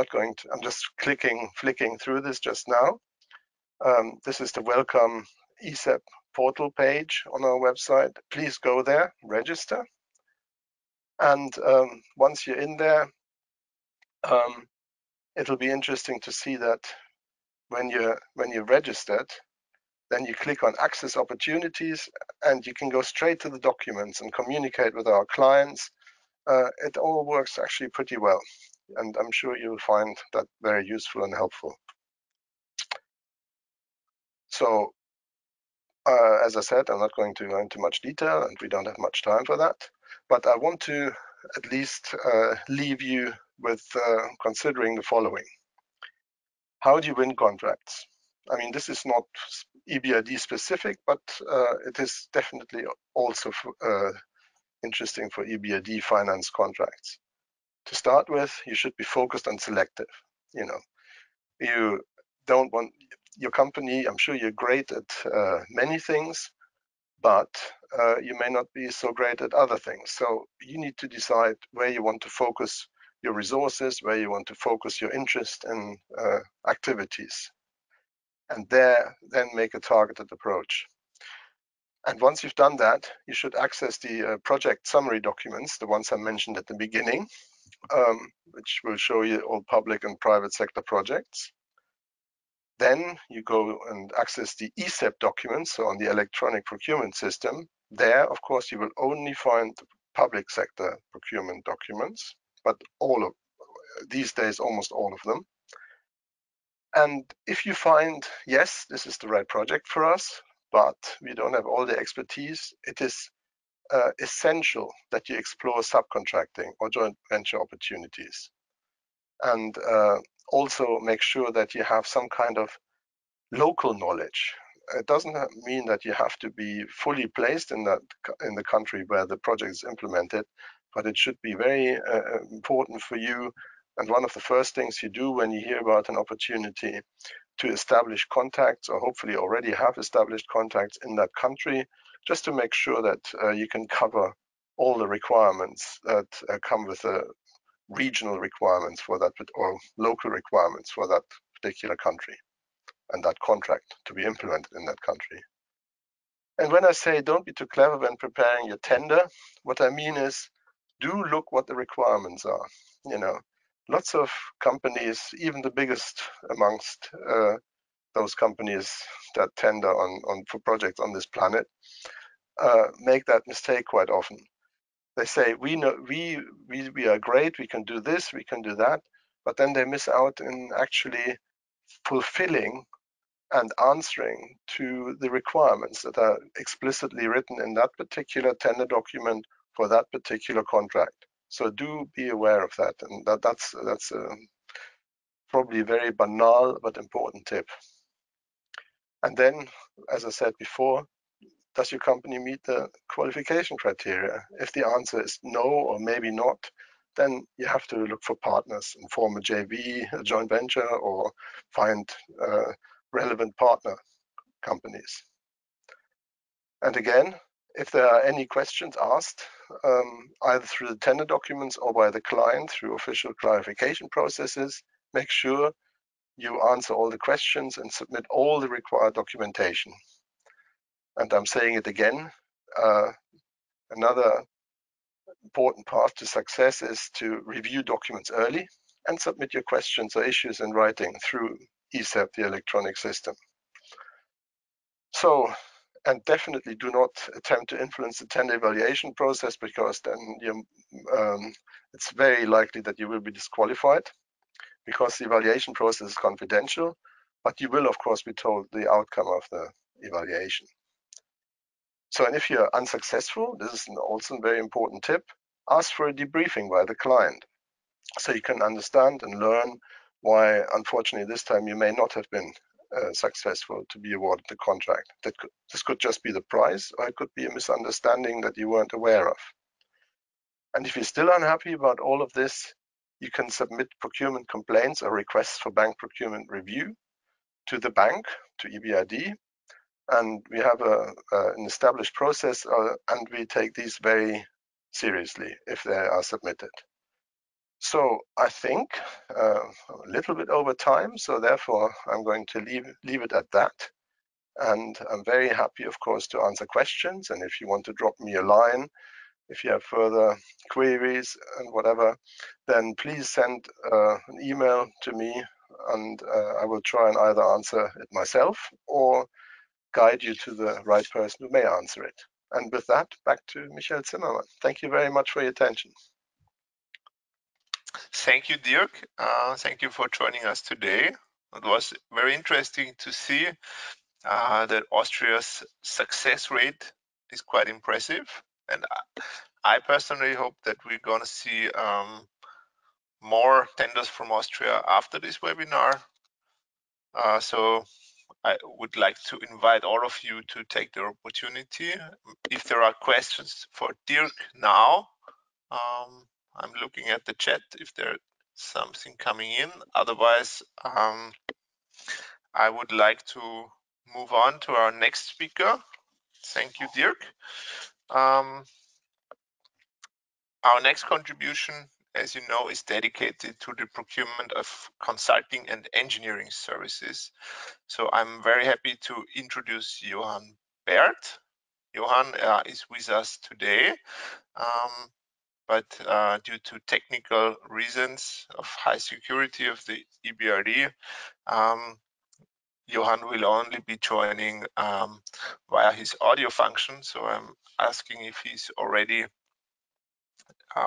S4: just flicking through this just now. This is the welcome ESEP portal page on our website. Please go there, register. And once you're in there, it'll be interesting to see that when you're registered, then you click on access opportunities and you can go straight to the documents and communicate with our clients. It all works actually pretty well, and I'm sure you'll find that very useful and helpful. So as I said, I'm not going to go into much detail, and we don't have much time for that, but I want to at least leave you with considering the following. How do you win contracts? I mean, this is not EBRD specific, but it is definitely also interesting for EBRD finance contracts. To start with, you should be focused on selective. You know, you don't want your company, I'm sure you're great at many things, but you may not be so great at other things. So you need to decide where you want to focus your resources, where you want to focus your interest in activities, and then make a targeted approach. And once you've done that, you should access the project summary documents, the ones I mentioned at the beginning, which will show you all public and private sector projects. Then you go and access the ESEP documents, so on the electronic procurement system. There, of course, you will only find public sector procurement documents, but all of these days, almost all of them. And if you find, yes, this is the right project for us, but we don't have all the expertise, it is essential that you explore subcontracting or joint venture opportunities. And also make sure that you have some kind of local knowledge. It doesn't mean that you have to be fully placed in the country where the project is implemented, but it should be very important for you. And one of the first things you do when you hear about an opportunity to establish contacts, or hopefully already have established contacts in that country, just to make sure that you can cover all the requirements that come with the regional requirements for that, or local requirements for that particular country and that contract to be implemented in that country. And when I say don't be too clever when preparing your tender, what I mean is do look what the requirements are. You know, lots of companies, even the biggest amongst those companies that tender for projects on this planet, make that mistake quite often. They say we know we are great, we can do this, we can do that, but then they miss out in actually fulfilling and answering to the requirements that are explicitly written in that particular tender document for that particular contract. So do be aware of that, and that's probably a very banal but important tip. And then, as I said before, does your company meet the qualification criteria? If the answer is no or maybe not, then you have to look for partners and form a JV, a joint venture, or find relevant partner companies. And again, if there are any questions asked, either through the tender documents or by the client through official clarification processes, make sure you answer all the questions and submit all the required documentation. And I'm saying it again, another important path to success is to review documents early and submit your questions or issues in writing through ESEP, the electronic system. So, and definitely do not attempt to influence the tender evaluation process, because then it's very likely that you will be disqualified, because the evaluation process is confidential, but you will of course be told the outcome of the evaluation. So, and if you're unsuccessful, this is also a very important tip, ask for a debriefing by the client, so you can understand and learn why, unfortunately, this time you may not have been successful to be awarded the contract. This could just be the price, or it could be a misunderstanding that you weren't aware of. And if you're still unhappy about all of this, you can submit procurement complaints or requests for bank procurement review to the bank, to EBRD. And we have an established process, and we take these very seriously if they are submitted. So I think a little bit over time, so therefore I'm going to leave it at that. And I'm very happy, of course, to answer questions. And if you want to drop me a line, if you have further queries and whatever, then please send an email to me, and I will try and either answer it myself or guide you to the right person who may answer it. And with that, back to Michael Zimmermann. Thank you very much for your attention.
S1: Thank you, Dirk. Thank you for joining us today. It was very interesting to see that Austria's success rate is quite impressive. And I personally hope that we're going to see more tenders from Austria after this webinar. So I would like to invite all of you to take the opportunity. If there are questions for Dirk now, I'm looking at the chat if there's something coming in. Otherwise, I would like to move on to our next speaker. Thank you, Dirk. Our next contribution, as you know, is dedicated to the procurement of consulting and engineering services. So I'm very happy to introduce Johan Bert. Johan is with us today, but due to technical reasons of high security of the EBRD, Johan will only be joining via his audio function. So I'm asking if he's already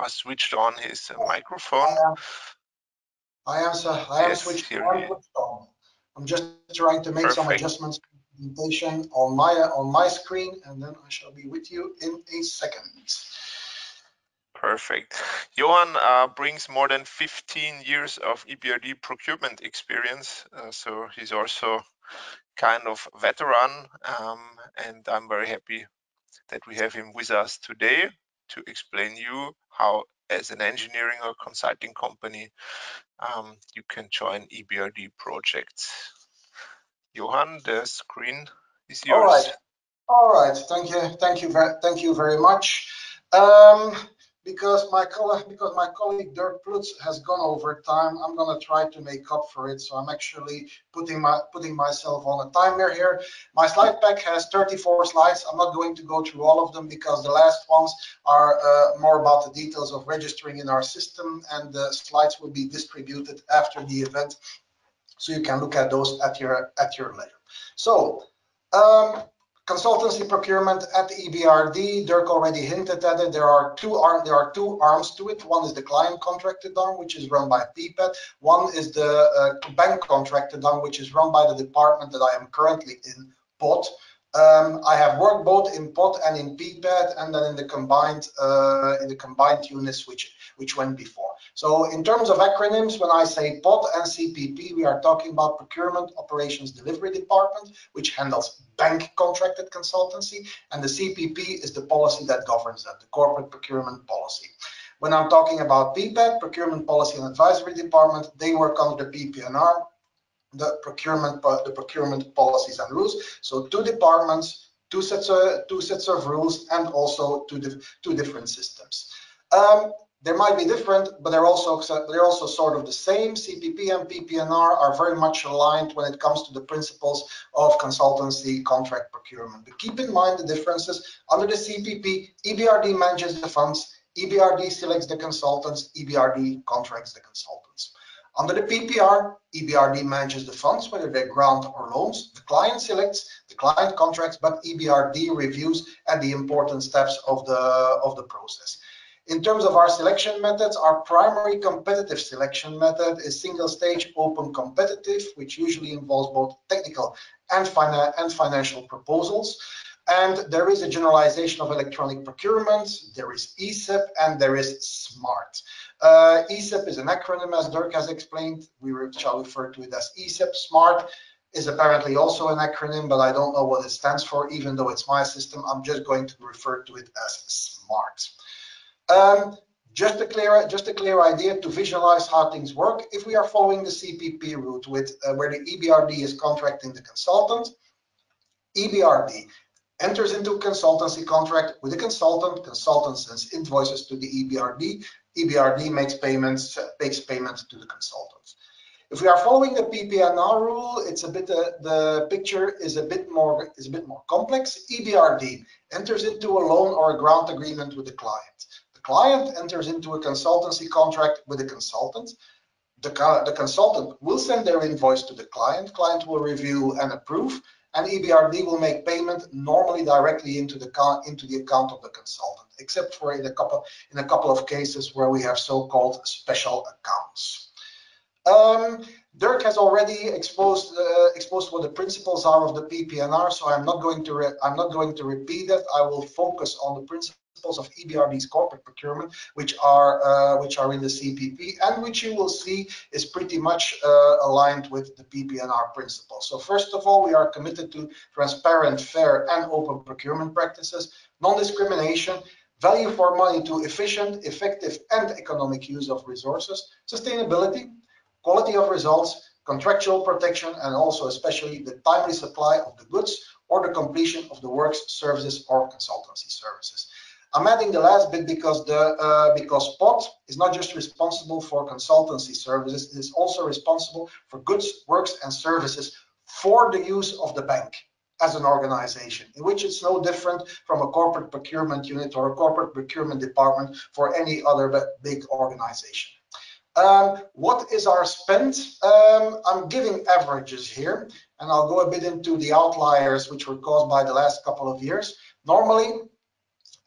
S1: switched on his microphone.
S5: I am switched on. I'm just trying to make some adjustments to the presentation on my screen, and then I shall be with you in a second.
S1: Perfect. Johan brings more than 15 years of EBRD procurement experience, so he's also kind of veteran, and I'm very happy that we have him with us today to explain you how, as an engineering or consulting company, you can join EBRD projects. Johan, the screen is yours.
S5: All right. Thank you very much. Because my colleague Dirk Plutz has gone over time, I'm going to try to make up for it. So I'm actually putting myself on a timer here. My slide pack has 34 slides. I'm not going to go through all of them because the last ones are more about the details of registering in our system, and the slides will be distributed after the event, so you can look at those at your leisure. So. Consultancy procurement at the EBRD, Dirk already hinted at it. There are two arms to it. One is the client contracted arm, which is run by PPAD. One is the bank contracted arm, which is run by the department that I am currently in, POT. I have worked both in POT and in PPAD, and then in the combined units which went before. So in terms of acronyms, when I say POT and CPP, we are talking about Procurement Operations Delivery Department, which handles bank contracted consultancy, and the CPP is the policy that governs that, the corporate procurement policy. When I'm talking about PPAD, Procurement Policy and Advisory Department, they work under the PPNR, the procurement policies and rules. So two departments, two sets of rules, and also two different systems. They might be different, but they're also sort of the same. CPP and PPNR are very much aligned when it comes to the principles of consultancy contract procurement. But keep in mind the differences. Under the CPP, EBRD manages the funds, EBRD selects the consultants, EBRD contracts the consultants. Under the PPR, EBRD manages the funds, whether they're grant or loans. The client selects, the client contracts, but EBRD reviews at the important steps of the process. In terms of our selection methods, our primary competitive selection method is single stage open competitive, which usually involves both technical and financial proposals. And there is a generalization of electronic procurement, there is ESEP, and there is SMART. ESEP is an acronym, as Dirk has explained. We shall refer to it as ESEP. SMART is apparently also an acronym, but I don't know what it stands for. Even though it's my system, I'm just going to refer to it as SMART. Just a clear idea to visualize how things work. If we are following the CPP route with where the EBRD is contracting the consultant, EBRD enters into a consultancy contract with a consultant sends invoices to the EBRD, EBRD makes payments to the consultants. If we are following the PPNR rule, it's a bit the picture is a bit more complex. EBRD enters into a loan or a grant agreement with the client. The client enters into a consultancy contract with the consultant. The consultant will send their invoice to the client. Client will review and approve, and EBRD will make payment normally directly into the account of the consultant, except for in a couple of cases where we have so-called special accounts. Dirk has already exposed what the principles are of the PPNR, so I'm not going to repeat it. I will focus on the principles principles of EBRD's corporate procurement, which are in the CPP, and which you will see is pretty much aligned with the PPNR principles. So first of all, we are committed to transparent, fair, and open procurement practices, non-discrimination, value for money to efficient, effective, and economic use of resources, sustainability, quality of results, contractual protection, and also especially the timely supply of the goods or the completion of the works, services, or consultancy services. I'm adding the last bit because POT is not just responsible for consultancy services, it is also responsible for goods, works, and services for the use of the bank as an organization, in which it's no different from a corporate procurement unit or a corporate procurement department for any other big organization. What is our spend? I'm giving averages here, and I'll go a bit into the outliers which were caused by the last couple of years. Normally,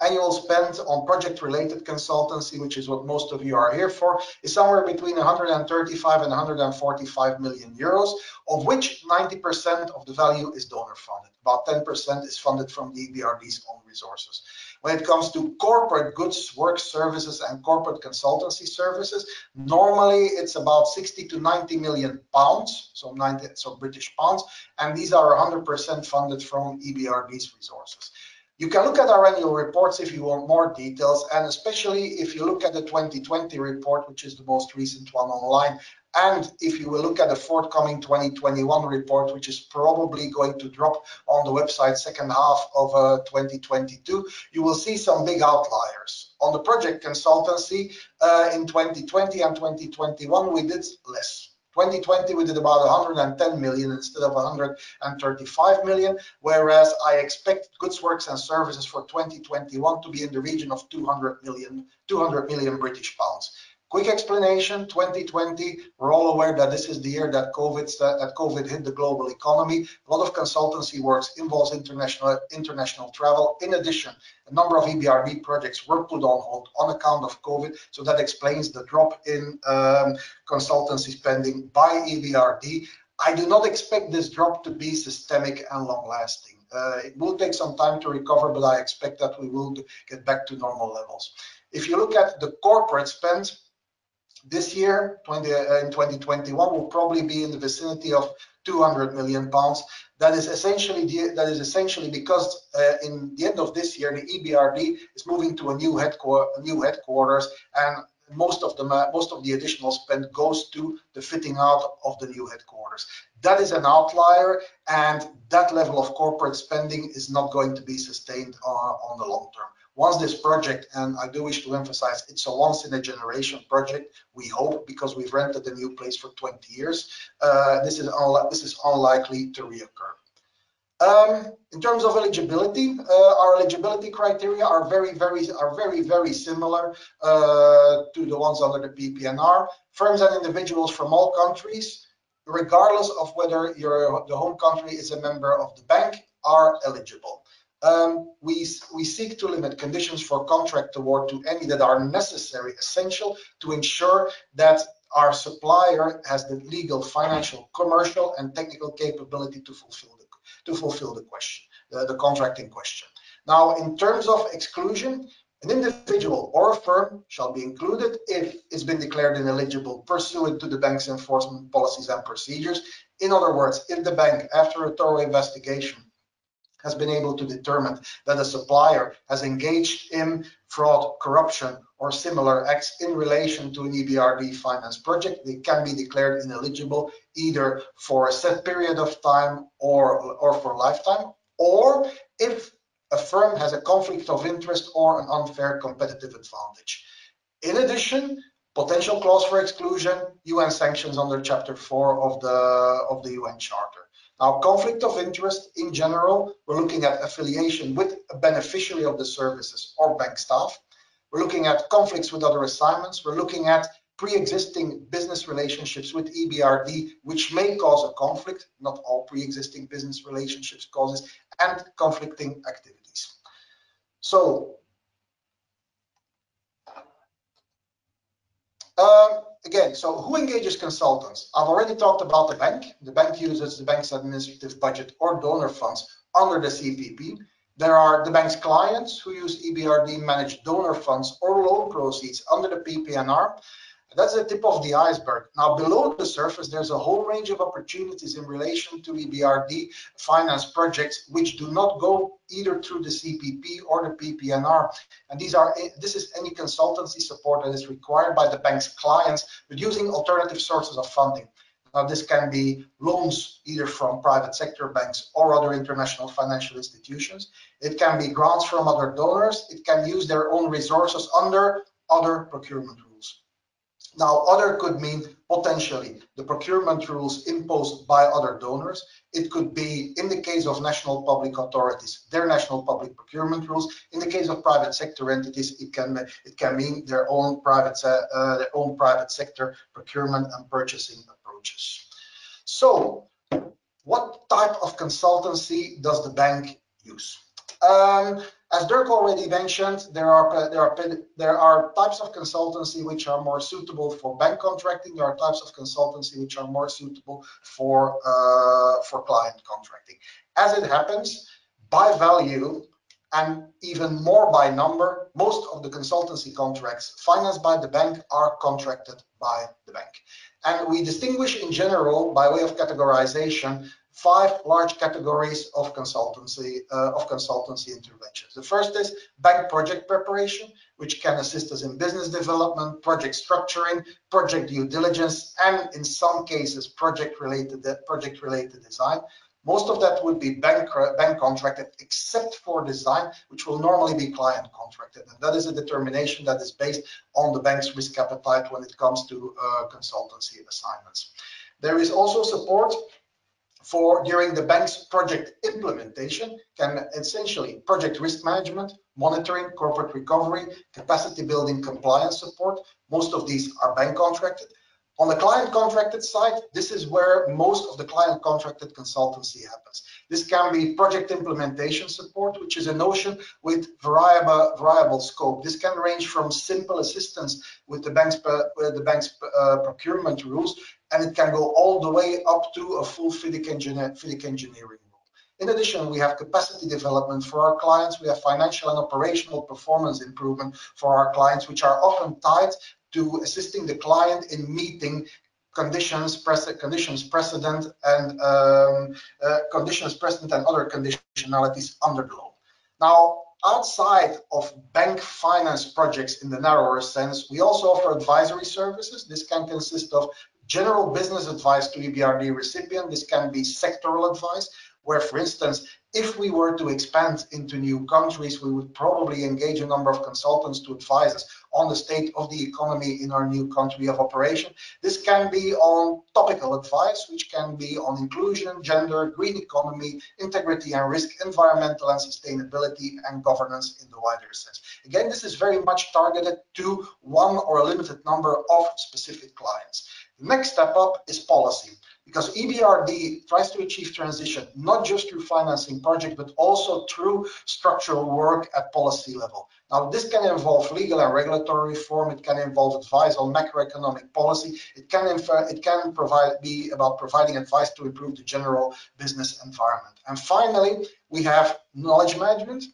S5: annual spend on project-related consultancy, which is what most of you are here for, is somewhere between 135 and 145 million euros, of which 90% of the value is donor funded. About 10% is funded from the EBRD's own resources. When it comes to corporate goods, work services, and corporate consultancy services, normally it's about 60 to 90 million pounds, so British pounds, and these are 100% funded from EBRD's resources. You can look at our annual reports if you want more details, and especially if you look at the 2020 report, which is the most recent one online, and if you will look at the forthcoming 2021 report, which is probably going to drop on the website second half of 2022, you will see some big outliers. On the project consultancy, in 2020 and 2021, we did less. 2020, we did about 110 million instead of 135 million, whereas I expect goods, works, and services for 2021 to be in the region of 200 million British pounds. Quick explanation, 2020, we're all aware that this is the year that COVID hit the global economy. A lot of consultancy works involves international travel. In addition, a number of EBRD projects were put on hold on account of COVID, so that explains the drop in consultancy spending by EBRD. I do not expect this drop to be systemic and long-lasting. It will take some time to recover, but I expect that we will get back to normal levels. If you look at the corporate spend, this year, in 2021, will probably be in the vicinity of 200 million pounds. That is essentially because in the end of this year, the EBRD is moving to a new headquarters, and most of the additional spend goes to the fitting out of the new headquarters. That is an outlier, and that level of corporate spending is not going to be sustained on the long term. Once this project, and I do wish to emphasize, it's a once-in-a-generation project, we hope, because we've rented a new place for 20 years, this is unlikely to reoccur. In terms of eligibility, our eligibility criteria are very similar to the ones under the PPNR. Firms and individuals from all countries, regardless of whether the home country is a member of the bank, are eligible. We seek to limit conditions for contract award to any that are necessary, essential to ensure that our supplier has the legal, financial, commercial, and technical capability to fulfill the contract in question. Now, in terms of exclusion, an individual or a firm shall be included if it's been declared ineligible pursuant to the bank's enforcement policies and procedures. In other words, if the bank, after a thorough investigation, has been able to determine that a supplier has engaged in fraud, corruption, or similar acts in relation to an EBRD finance project, they can be declared ineligible either for a set period of time or for a lifetime, or if a firm has a conflict of interest or an unfair competitive advantage. In addition, potential clause for exclusion, UN sanctions under Chapter 4 of the UN Charter. Now, conflict of interest in general, we're looking at affiliation with a beneficiary of the services or bank staff. We're looking at conflicts with other assignments. We're looking at pre-existing business relationships with EBRD, which may cause a conflict, not all pre-existing business relationships causes, and conflicting activities. So, again, so who engages consultants? I've already talked about the bank. The bank uses the bank's administrative budget or donor funds under the CPP. There are the bank's clients who use EBRD managed donor funds or loan proceeds under the PPNR. That's the tip of the iceberg. Now, below the surface, there's a whole range of opportunities in relation to EBRD finance projects which do not go either through the CPP or the PPNR. And this is any consultancy support that is required by the bank's clients with using alternative sources of funding. Now, this can be loans either from private sector banks or other international financial institutions. It can be grants from other donors. It can use their own resources under other procurement rules. Now, other could mean potentially the procurement rules imposed by other donors. It could be, in the case of national public authorities, their national public procurement rules. In the case of private sector entities, it can mean their own private sector procurement and purchasing approaches. So, what type of consultancy does the bank use? As Dirk already mentioned, there are types of consultancy which are more suitable for bank contracting. There are types of consultancy which are more suitable for client contracting. As it happens, by value and even more by number, most of the consultancy contracts financed by the bank are contracted by the bank. And we distinguish in general, by way of categorization, 5 large categories of consultancy interventions. The first is bank project preparation, which can assist us in business development, project structuring, project due diligence, and in some cases project-related design. Most of that would be bank contracted, except for design, which will normally be client contracted. And that is a determination that is based on the bank's risk appetite when it comes to consultancy assignments. There is also support for during the bank's project implementation, can essentially project risk management, monitoring, corporate recovery, capacity building, compliance support. Most of these are bank contracted. On the client contracted side, this is where most of the client contracted consultancy happens. This can be project implementation support, which is a notion with variable scope. This can range from simple assistance with the bank's procurement rules, and it can go all the way up to a full FIDIC engineering role. In addition, we have capacity development for our clients. We have financial and operational performance improvement for our clients, which are often tied to assisting the client in meeting conditions precedent and other conditionalities under the law. Now, outside of bank finance projects in the narrower sense, we also offer advisory services. This can consist of general business advice to EBRD recipient. This can be sectoral advice, where, for instance, if we were to expand into new countries, we would probably engage a number of consultants to advise us on the state of the economy in our new country of operation. This can be on topical advice, which can be on inclusion, gender, green economy, integrity and risk, environmental and sustainability, and governance in the wider sense. Again, this is very much targeted to one or a limited number of specific clients. The next step up is policy, because EBRD tries to achieve transition not just through financing projects, but also through structural work at policy level. Now, this can involve legal and regulatory reform. It can involve advice on macroeconomic policy. It can be about providing advice to improve the general business environment. And finally, we have knowledge management,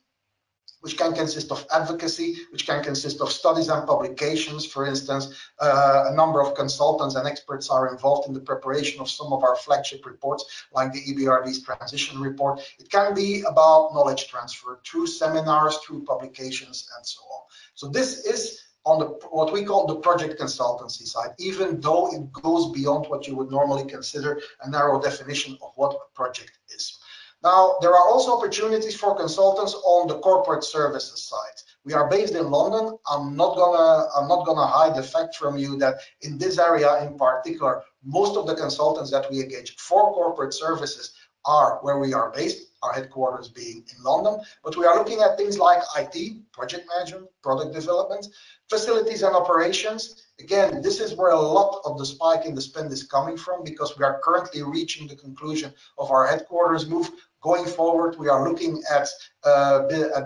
S5: which can consist of advocacy, which can consist of studies and publications. For instance, a number of consultants and experts are involved in the preparation of some of our flagship reports, like the EBRD's transition report. It can be about knowledge transfer through seminars, through publications, and so on. So this is on the what we call the project consultancy side, even though it goes beyond what you would normally consider a narrow definition of what a project is. Now, there are also opportunities for consultants on the corporate services side. We are based in London. I'm not gonna hide the fact from you that in this area in particular, most of the consultants that we engage for corporate services are where we are based, our headquarters being in London. But we are looking at things like IT, project management, product development, facilities and operations. Again, this is where a lot of the spike in the spend is coming from, because we are currently reaching the conclusion of our headquarters move. Going forward, we are looking at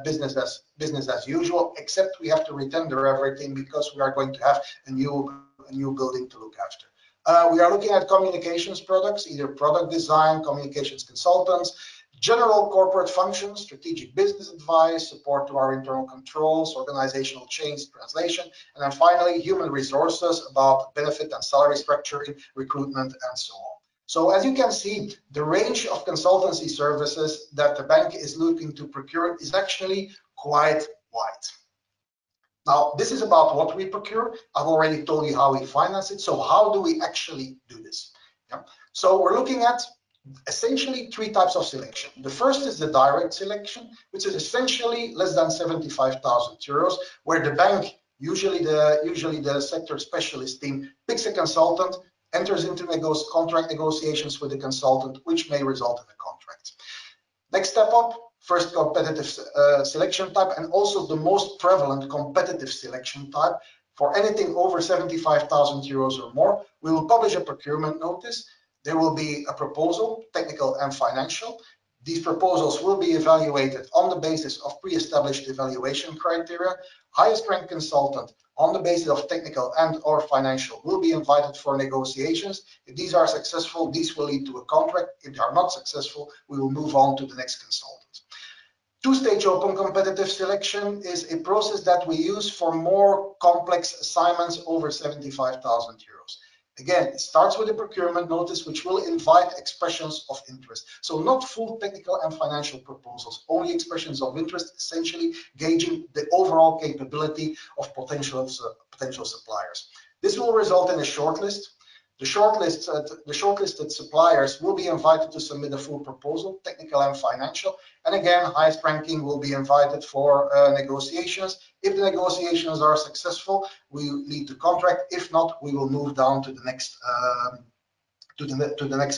S5: business as usual, except we have to retender everything because we are going to have a new building to look after. We are looking at communications products, either product design, communications consultants, General corporate functions, strategic business advice, support to our internal controls, organizational change, translation, and then finally human resources about benefit and salary structuring, recruitment, and so on. So as you can see, the range of consultancy services that the bank is looking to procure is actually quite wide. Now, this is about what we procure. I've already told you how we finance it. So how do we actually do this? Yeah. So we're looking at essentially three types of selection. The first is the direct selection, which is essentially less than 75,000 euros, where the bank, usually the sector specialist team, picks a consultant, enters into contract negotiations with the consultant, which may result in a contract. Next step up, first competitive selection type, and also the most prevalent competitive selection type. For anything over 75,000 euros or more, we will publish a procurement notice. There will be a proposal, technical and financial. These proposals will be evaluated on the basis of pre-established evaluation criteria. Highest ranked consultant on the basis of technical and or financial will be invited for negotiations. If these are successful, these will lead to a contract. If they are not successful, we will move on to the next consultant. Two-stage open competitive selection is a process that we use for more complex assignments over 75,000 euros. Again, it starts with a procurement notice, which will invite expressions of interest. So not full technical and financial proposals, only expressions of interest, essentially gauging the overall capability of potential suppliers. This will result in a shortlist. The shortlisted suppliers will be invited to submit a full proposal, technical and financial. And again, highest ranking will be invited for negotiations. If the negotiations are successful, we lead to contract. If not, we will move down to the next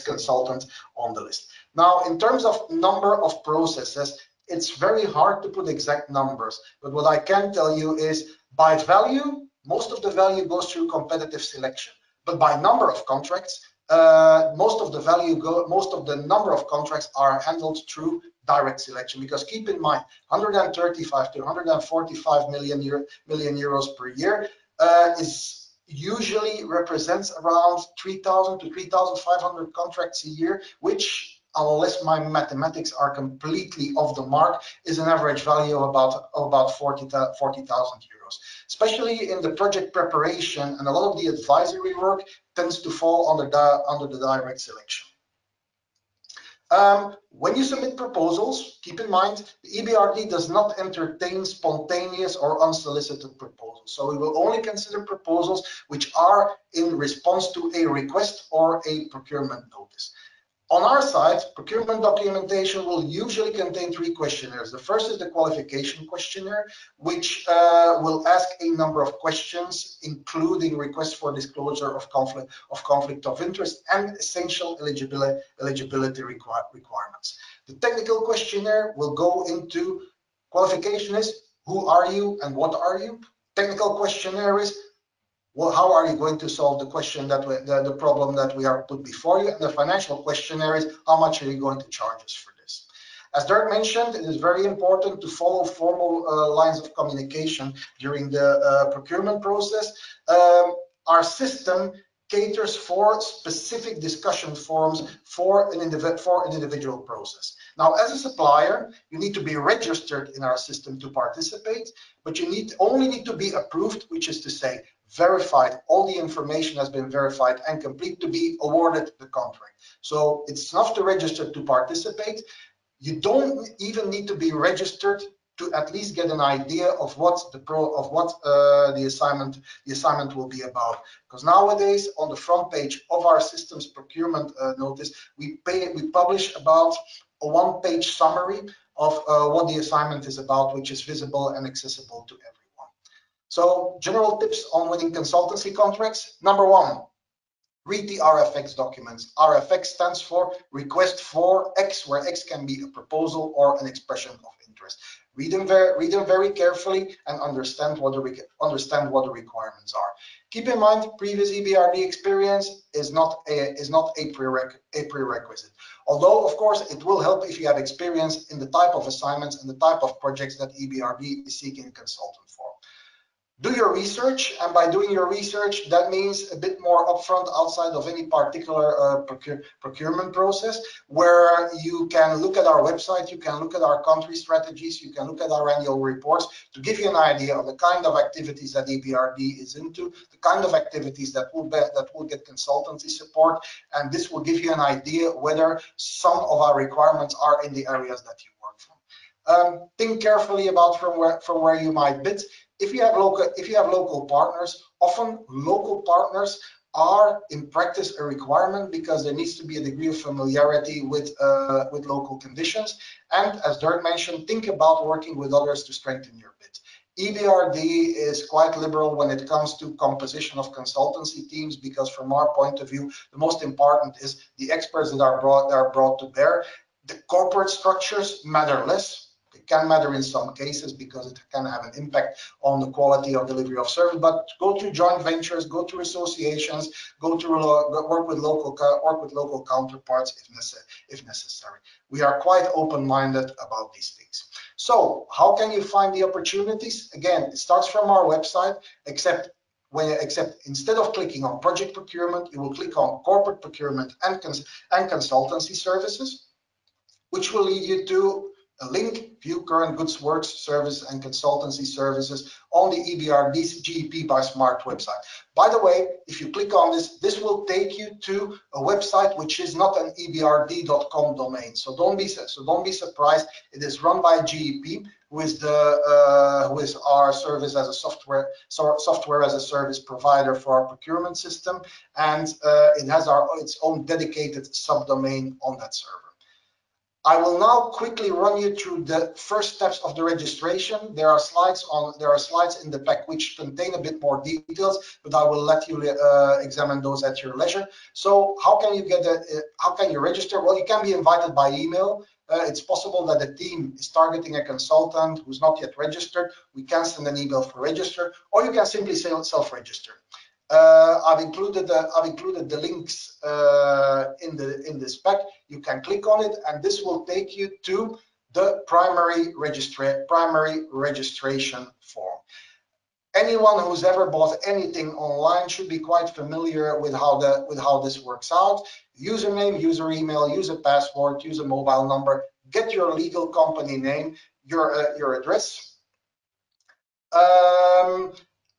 S5: consultant on the list. Now, in terms of number of processes, it's very hard to put exact numbers. But what I can tell you is, by value, most of the value goes through competitive selection. But by number of contracts, most of the number of contracts are handled through direct selection. Because keep in mind, 135 to 145 million euros per year is usually represents around 3,000 to 3,500 contracts a year, which, unless my mathematics are completely off the mark, is an average value of about 40,000 euros. Especially in the project preparation, and a lot of the advisory work tends to fall under the direct selection. When you submit proposals, keep in mind, the EBRD does not entertain spontaneous or unsolicited proposals. So we will only consider proposals which are in response to a request or a procurement notice. On our side, procurement documentation will usually contain three questionnaires. The first is the qualification questionnaire, which will ask a number of questions, including requests for disclosure of conflict of interest and essential eligibility requirements. The technical questionnaire will go into qualification is who are you and what are you? Technical questionnaire is, well, how are you going to solve the question that the problem that we are put before you? And the financial questionnaire is, how much are you going to charge us for this? As Dirk mentioned, it is very important to follow formal lines of communication during the procurement process. Our system caters for specific discussion forums for an individual process. Now, as a supplier, you need to be registered in our system to participate, but you only need to be approved, which is to say, verified, all the information has been verified and complete to be awarded the contract. So it's enough to register to participate. You don't even need to be registered to at least get an idea of what the assignment will be about. Because nowadays, on the front page of our system's procurement notice, we publish about a one-page summary of what the assignment is about, which is visible and accessible to everyone. So, general tips on winning consultancy contracts. Number one, read the RFX documents. RFX stands for Request for X, where X can be a proposal or an expression of interest. Read them very carefully and understand what the requirements are. Keep in mind, previous EBRD experience is not a prerequisite. Although, of course, it will help if you have experience in the type of assignments and the type of projects that EBRD is seeking a consultant for. Do your research, and by doing your research, that means a bit more upfront outside of any particular procurement process, where you can look at our website, you can look at our country strategies, you can look at our annual reports to give you an idea of the kind of activities that EBRD is into, the kind of activities that will get consultancy support, and this will give you an idea whether some of our requirements are in the areas that you work from. Think carefully about from where you might bid. If you have local partners, often local partners are in practice a requirement because there needs to be a degree of familiarity with local conditions. And as Dirk mentioned, think about working with others to strengthen your bid. EBRD is quite liberal when it comes to composition of consultancy teams, because from our point of view, the most important is the experts that are brought to bear. The corporate structures matter less. It can matter in some cases because it can have an impact on the quality of delivery of service. But go to joint ventures, go to associations, go to work with local counterparts if necessary. We are quite open-minded about these things. So how can you find the opportunities? Again, it starts from our website, except instead of clicking on project procurement, you will click on corporate procurement and consultancy services, which will lead you to a link, view current goods, works, service and consultancy services on the EBRD's GEP by Smart website. By the way, if you click on this, this will take you to a website which is not an ebrd.com domain. So don't be surprised. It is run by GEP, who is our service as a software as a service provider for our procurement system, and it has its own dedicated subdomain on that server. I will now quickly run you through the first steps of the registration. There are slides in the pack which contain a bit more details, but I will let you examine those at your leisure. So how can you register? Well, you can be invited by email. It's possible that the team is targeting a consultant who's not yet registered. We can send an email for register, or you can simply self-register. I've included the links in this pack. You can click on it, and this will take you to the primary registration form. Anyone who's ever bought anything online should be quite familiar with how this works out. Username, user email, user password, use a mobile number, get your legal company name, your address.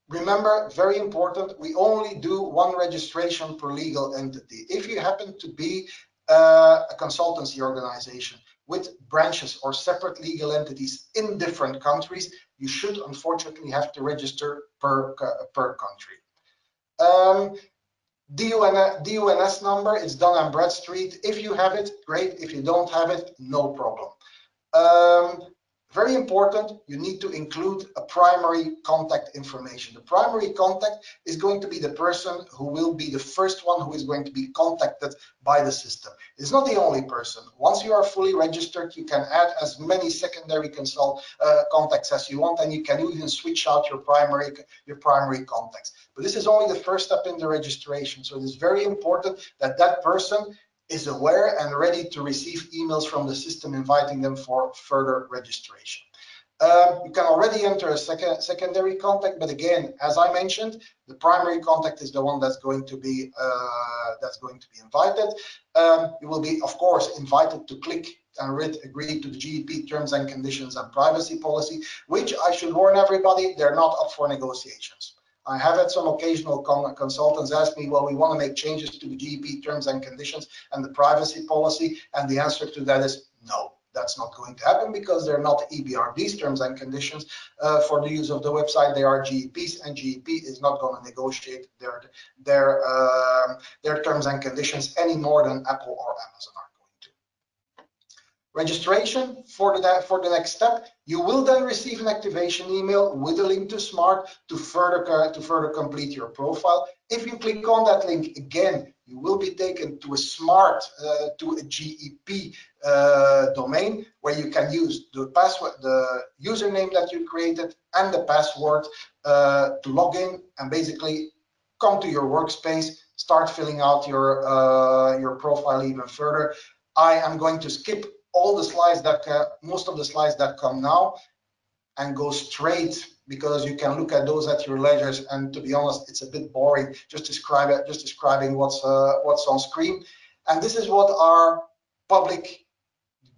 S5: Remember, very important, we only do one registration per legal entity. If you happen to be a consultancy organization with branches or separate legal entities in different countries, you should unfortunately have to register per country. DUNS number is Dun & Bradstreet. If you have it, great. If you don't have it, no problem. Very important, you need to include a primary contact information. The primary contact is going to be the person who will be the first one who is going to be contacted by the system. It's not the only person. Once you are fully registered, you can add as many secondary contacts as you want, and you can even switch out your primary contacts. But this is only the first step in the registration. So it is very important that that person is aware and ready to receive emails from the system inviting them for further registration. You can already enter a secondary contact, but again, as I mentioned, the primary contact is the one that's going to be invited. You will be, of course, invited to click and agree to the GEP terms and conditions and privacy policy, which I should warn everybody, they're not up for negotiations. I have had some occasional consultants ask me, well, we want to make changes to the GEP terms and conditions and the privacy policy, and the answer to that is no, that's not going to happen, because they're not EBRD's terms and conditions for the use of the website. They are GEP's, and GEP is not going to negotiate their terms and conditions any more than Apple or Amazon are going to. Registration for the next step. You will then receive an activation email with a link to Smart to further complete your profile. If you click on that link again, you will be taken to a Smart to a GEP domain, where you can use the password, the username that you created, and the password to log in and basically come to your workspace, start filling out your profile even further. I am going to skip all the slides most of the slides that come now, and go straight because you can look at those at your leisure, and to be honest, it's a bit boring just describing what's on screen. And this is what our public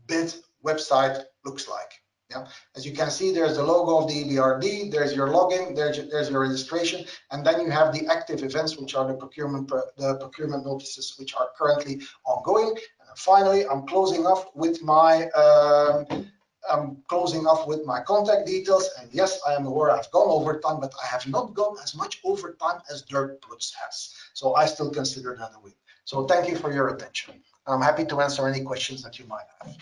S5: bid website looks like. Yeah, as you can see, there's the logo of the EBRD, there's your login, there's your registration, and then you have the active events, which are the procurement notices, which are currently ongoing. And finally, I'm closing off with my contact details. And yes, I am aware I've gone over time, but I have not gone as much over time as Dirk Plutz has. So I still consider that a win. So thank you for your attention. I'm happy to answer any questions that you might have.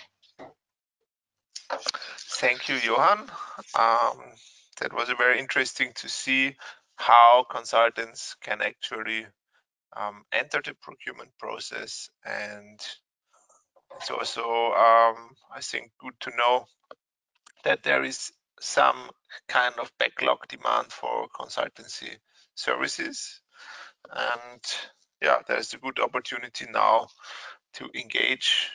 S1: Thank you, Johan. That was very interesting to see how consultants can actually enter the procurement process, and it's also, I think, good to know that there is some kind of backlog demand for consultancy services, and yeah, there's a good opportunity now to engage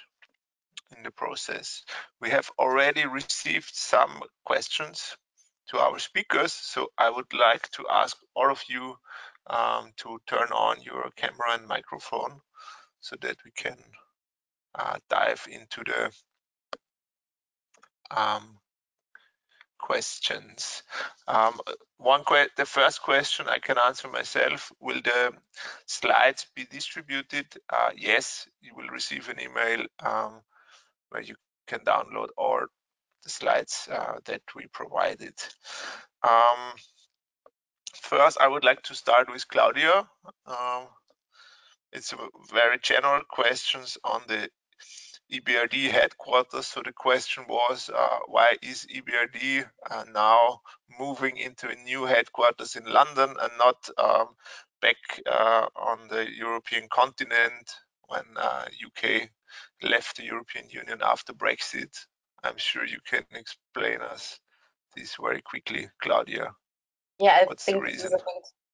S1: in the process. We have already received some questions to our speakers, so I would like to ask all of you to turn on your camera and microphone so that we can dive into the questions. The first question I can answer myself: will the slides be distributed? Yes, you will receive an email where you can download all the slides that we provided. First, I would like to start with Claudia. It's a very general questions on the EBRD headquarters. So the question was, why is EBRD now moving into a new headquarters in London and not back on the European continent when UK left the European Union after Brexit? I'm sure you can explain us this very quickly, Claudia.
S3: Yeah,
S1: What's the reason?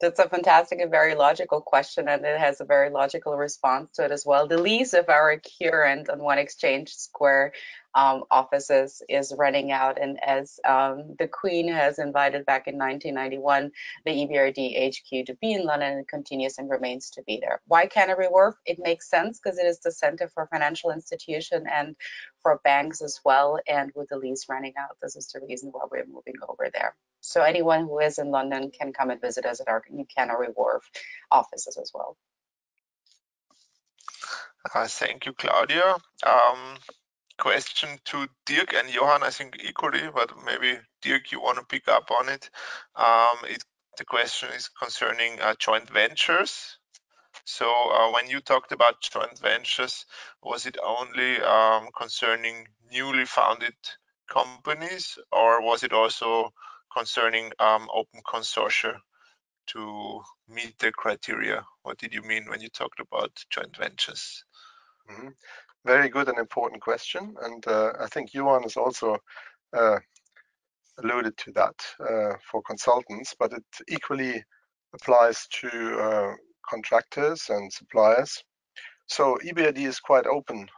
S3: That's a fantastic and very logical question, and it has a very logical response to it as well. The lease of our current on One Exchange Square offices is running out, and as the Queen has invited back in 1991 the EBRD HQ to be in London, it continues and remains to be there. Why Canary Wharf? It makes sense because it is the center for financial institution and for banks as well, and with the lease running out, this is the reason why we're moving over there. So anyone who is in London can come and visit us at our new Canary Wharf offices as well.
S1: Thank you, Claudia. Question to Dirk and Johan, I think equally, but maybe Dirk, you want to pick up on it. The question is concerning joint ventures. So when you talked about joint ventures, was it only concerning newly founded companies, or was it also concerning open consortia to meet the criteria? What did you mean when you talked about joint ventures?
S4: Mm-hmm. Very good and important question, and I think Johan has also alluded to that for consultants, but it equally applies to contractors and suppliers. So EBRD is quite open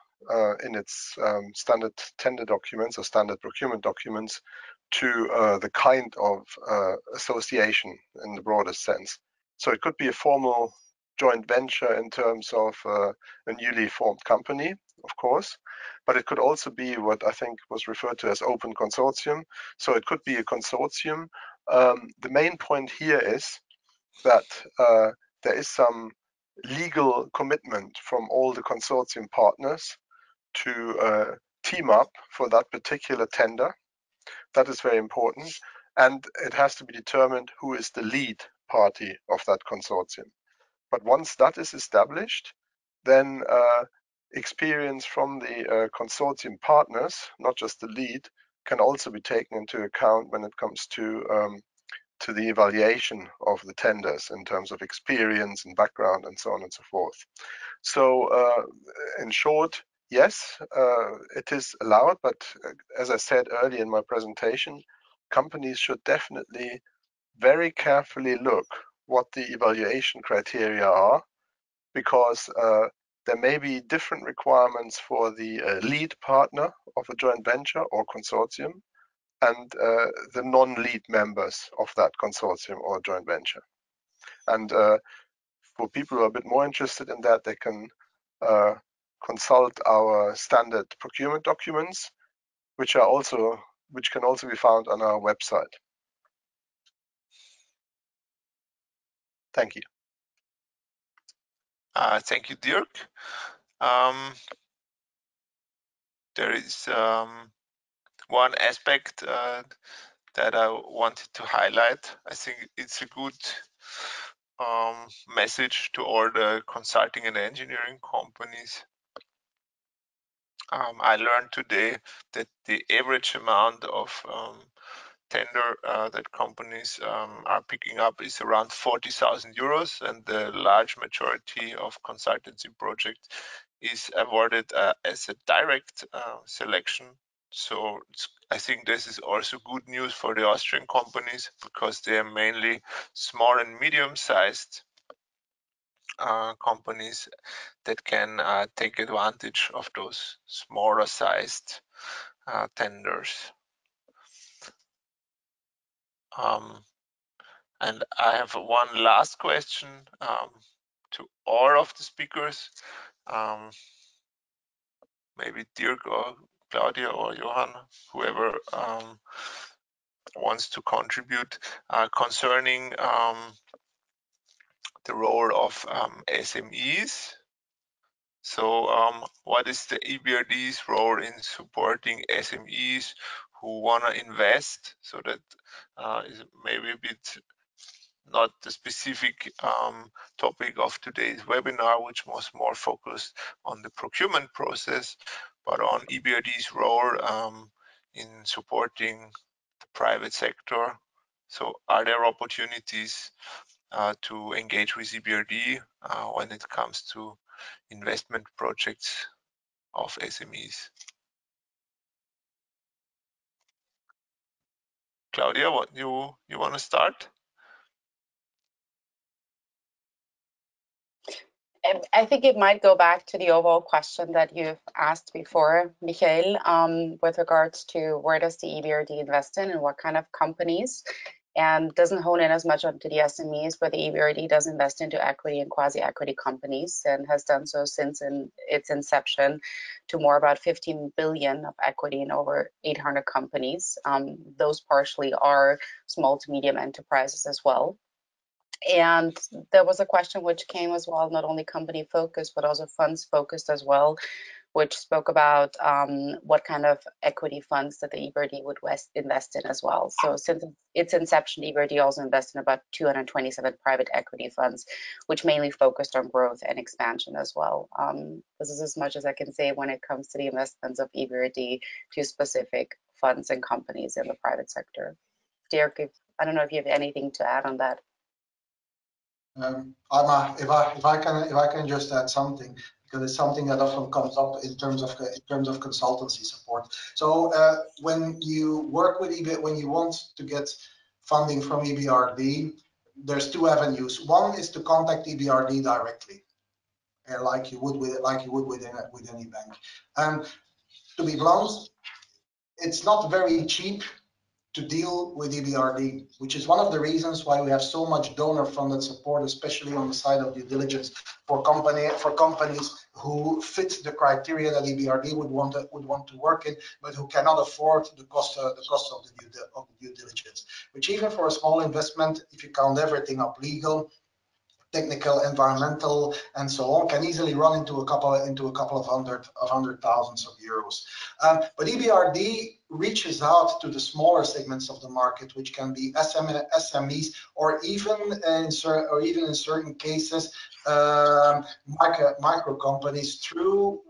S4: in its standard tender documents or standard procurement documents to the kind of association in the broadest sense. So it could be a formal joint venture in terms of a newly formed company, of course, but it could also be what I think was referred to as open consortium. So it could be a consortium. The main point here is that there is some legal commitment from all the consortium partners to team up for that particular tender. That is very important, and it has to be determined who is the lead party of that consortium. But once that is established, then experience from the consortium partners, not just the lead, can also be taken into account when it comes to the evaluation of the tenders in terms of experience and background and so on and so forth. So in short, yes, it is allowed, but as I said earlier in my presentation, companies should definitely very carefully look what the evaluation criteria are, because there may be different requirements for the lead partner of a joint venture or consortium and the non-lead members of that consortium or joint venture. And for people who are a bit more interested in that, they can consult our standard procurement documents, which can also be found on our website. Thank you.
S1: Thank you, Dirk. There is one aspect that I wanted to highlight. I think it's a good message to all the consulting and engineering companies. I learned today that the average amount of tender that companies are picking up is around 40,000 euros, and the large majority of consultancy projects is awarded as a direct selection. So I think this is also good news for the Austrian companies, because they are mainly small and medium-sized companies that can take advantage of those smaller sized tenders. And I have one last question to all of the speakers. Maybe Dirk or Claudia or Johan, whoever wants to contribute, concerning the role of SMEs. So what is the EBRD's role in supporting SMEs who want to invest? So that is maybe a bit not the specific topic of today's webinar, which was more focused on the procurement process, but on EBRD's role in supporting the private sector. So are there opportunities to engage with EBRD when it comes to investment projects of SMEs? Claudia, what you want to start?
S3: I think it might go back to the overall question that you've asked before, Michael, with regards to where does the EBRD invest in and what kind of companies, and doesn't hone in as much onto the SMEs, but the EBRD does invest into equity and quasi-equity companies, and has done so since its inception, to more about 15 billion of equity in over 800 companies. Those partially are small to medium enterprises as well. And there was a question which came as well, not only company focused, but also funds focused as well, which spoke about what kind of equity funds that the EBRD would invest in as well. So since its inception, EBRD also invested in about 227 private equity funds, which mainly focused on growth and expansion as well. This is as much as I can say when it comes to the investments of EBRD to specific funds and companies in the private sector. Dirk, I don't know if you have anything to add on that.
S5: If I can just add something, because it's something that often comes up in terms of consultancy support. So when you work with EBRD, when you want to get funding from EBRD, there's two avenues. One is to contact EBRD directly, like you would with any bank. And to be blunt, it's not very cheap to deal with EBRD, which is one of the reasons why we have so much donor-funded support, especially on the side of due diligence for companies who fit the criteria that EBRD would want to work in, but who cannot afford the cost of the due diligence. Which even for a small investment, if you count everything up, legal, technical, environmental, and so on, can easily run into a couple of hundred thousands of euros. But EBRD reaches out to the smaller segments of the market, which can be SMEs, or even in certain cases, micro companies through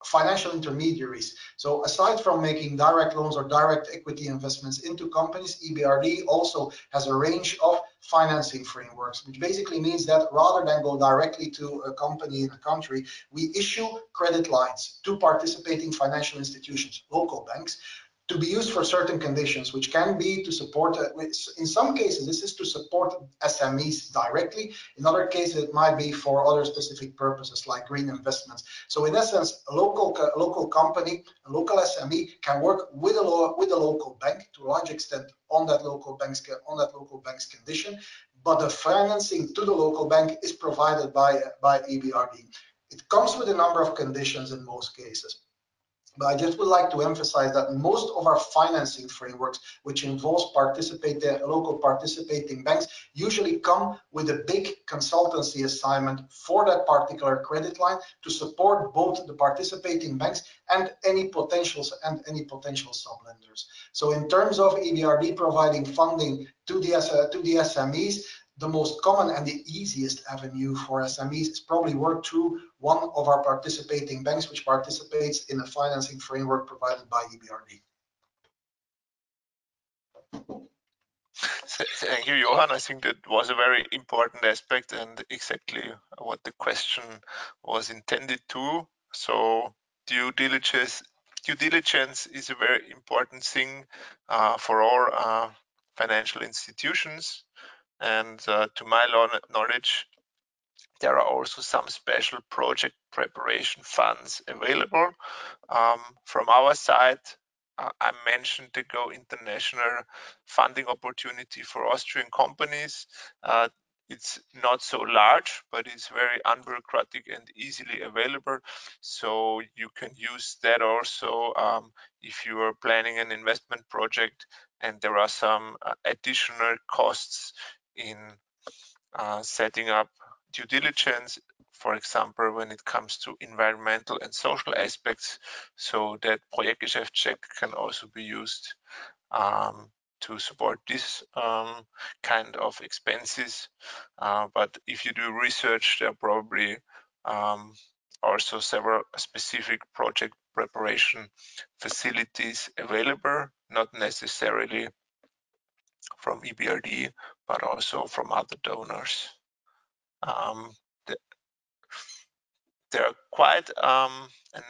S5: financial intermediaries. So aside from making direct loans or direct equity investments into companies, EBRD also has a range of financing frameworks, which basically means that rather than go directly to a company in a country, we issue credit lines to participating financial institutions, local banks, to be used for certain conditions, which can be to support, in some cases, this is to support SMEs directly. In other cases, it might be for other specific purposes like green investments. So in essence, a local company, a local SME can work with a local bank to a large extent on that local bank's condition, but the financing to the local bank is provided by EBRD. It comes with a number of conditions in most cases. But I just would like to emphasize that most of our financing frameworks, which involves local participating banks, usually come with a big consultancy assignment for that particular credit line to support both the participating banks and any potential sublenders. So in terms of EBRD providing funding to the SMEs, the most common and the easiest avenue for SMEs is probably work through one of our participating banks, which participates in a financing framework provided by EBRD.
S1: Thank you, Johan. I think that was a very important aspect and exactly what the question was intended to. So due diligence is a very important thing for all financial institutions. And to my knowledge, there are also some special project preparation funds available. From our side, I mentioned the Go International funding opportunity for Austrian companies. It's not so large, but it's very unbureaucratic and easily available. So you can use that also if you are planning an investment project and there are some additional costs in setting up due diligence, for example, when it comes to environmental and social aspects. So that Projektgeschäft check can also be used to support this kind of expenses. But if you do research, there are probably also several specific project preparation facilities available, not necessarily from EBRD, but also from other donors. There are quite a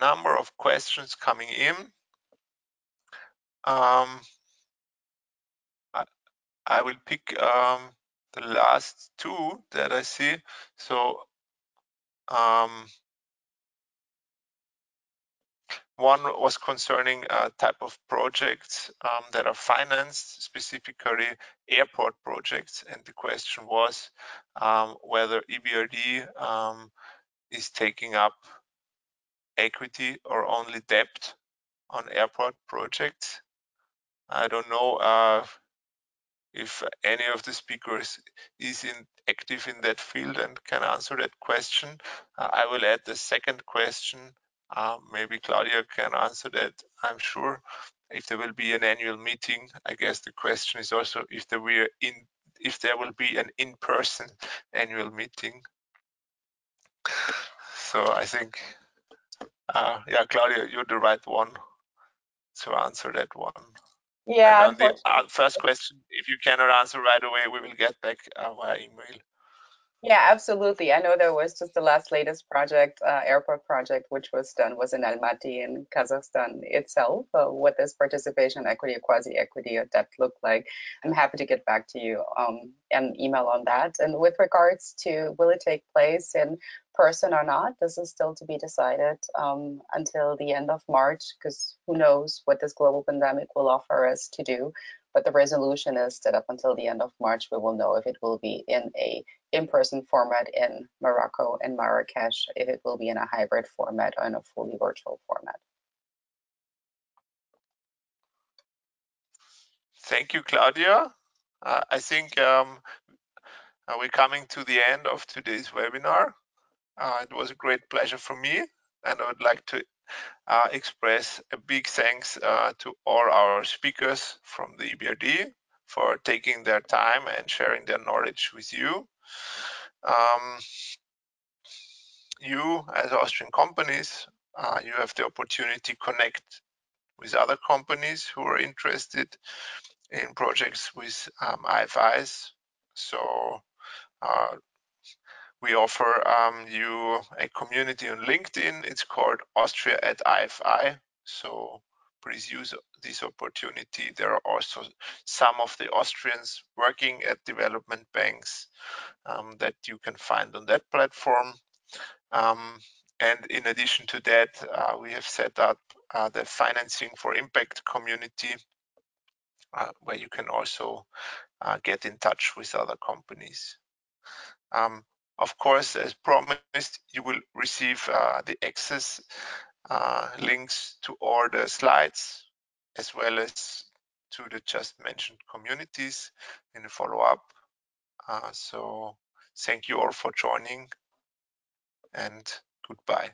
S1: number of questions coming in. I will pick the last two that I see. So one was concerning type of projects that are financed, specifically airport projects. And the question was whether EBRD is taking up equity or only debt on airport projects. I don't know if any of the speakers is active in that field and can answer that question. I will add the second question. Maybe Claudia can answer that, I'm sure. If there will be an annual meeting, I guess the question is also if there will be an in-person annual meeting. So I think, yeah, Claudia, you're the right one to answer that one.
S3: Yeah,
S1: and on the first question, if you cannot answer right away, we will get back via email.
S3: Yeah, absolutely. I know there was just the latest project, airport project, which was done, was in Almaty in Kazakhstan itself. What does participation equity, quasi-equity, or debt look like? I'm happy to get back to you and email on that. And with regards to will it take place in person or not, this is still to be decided until the end of March, because who knows what this global pandemic will offer us to do. But the resolution is that up until the end of March, we will know if it will be in a in-person format in Morocco and Marrakesh, if it will be in a hybrid format or in a fully virtual format.
S1: Thank you, Claudia. I think we're coming to the end of today's webinar. It was a great pleasure for me, and I would like to express a big thanks to all our speakers from the EBRD for taking their time and sharing their knowledge with you. You, as Austrian companies, you have the opportunity to connect with other companies who are interested in projects with IFIs. So we offer you a community on LinkedIn. It's called Austria at IFI. So please use this opportunity. There are also some of the Austrians working at development banks that you can find on that platform. And in addition to that, we have set up the financing for impact community, where you can also get in touch with other companies. Of course, as promised, you will receive the access links to all the slides, as well as to the just mentioned communities in the follow-up. So thank you all for joining, and goodbye.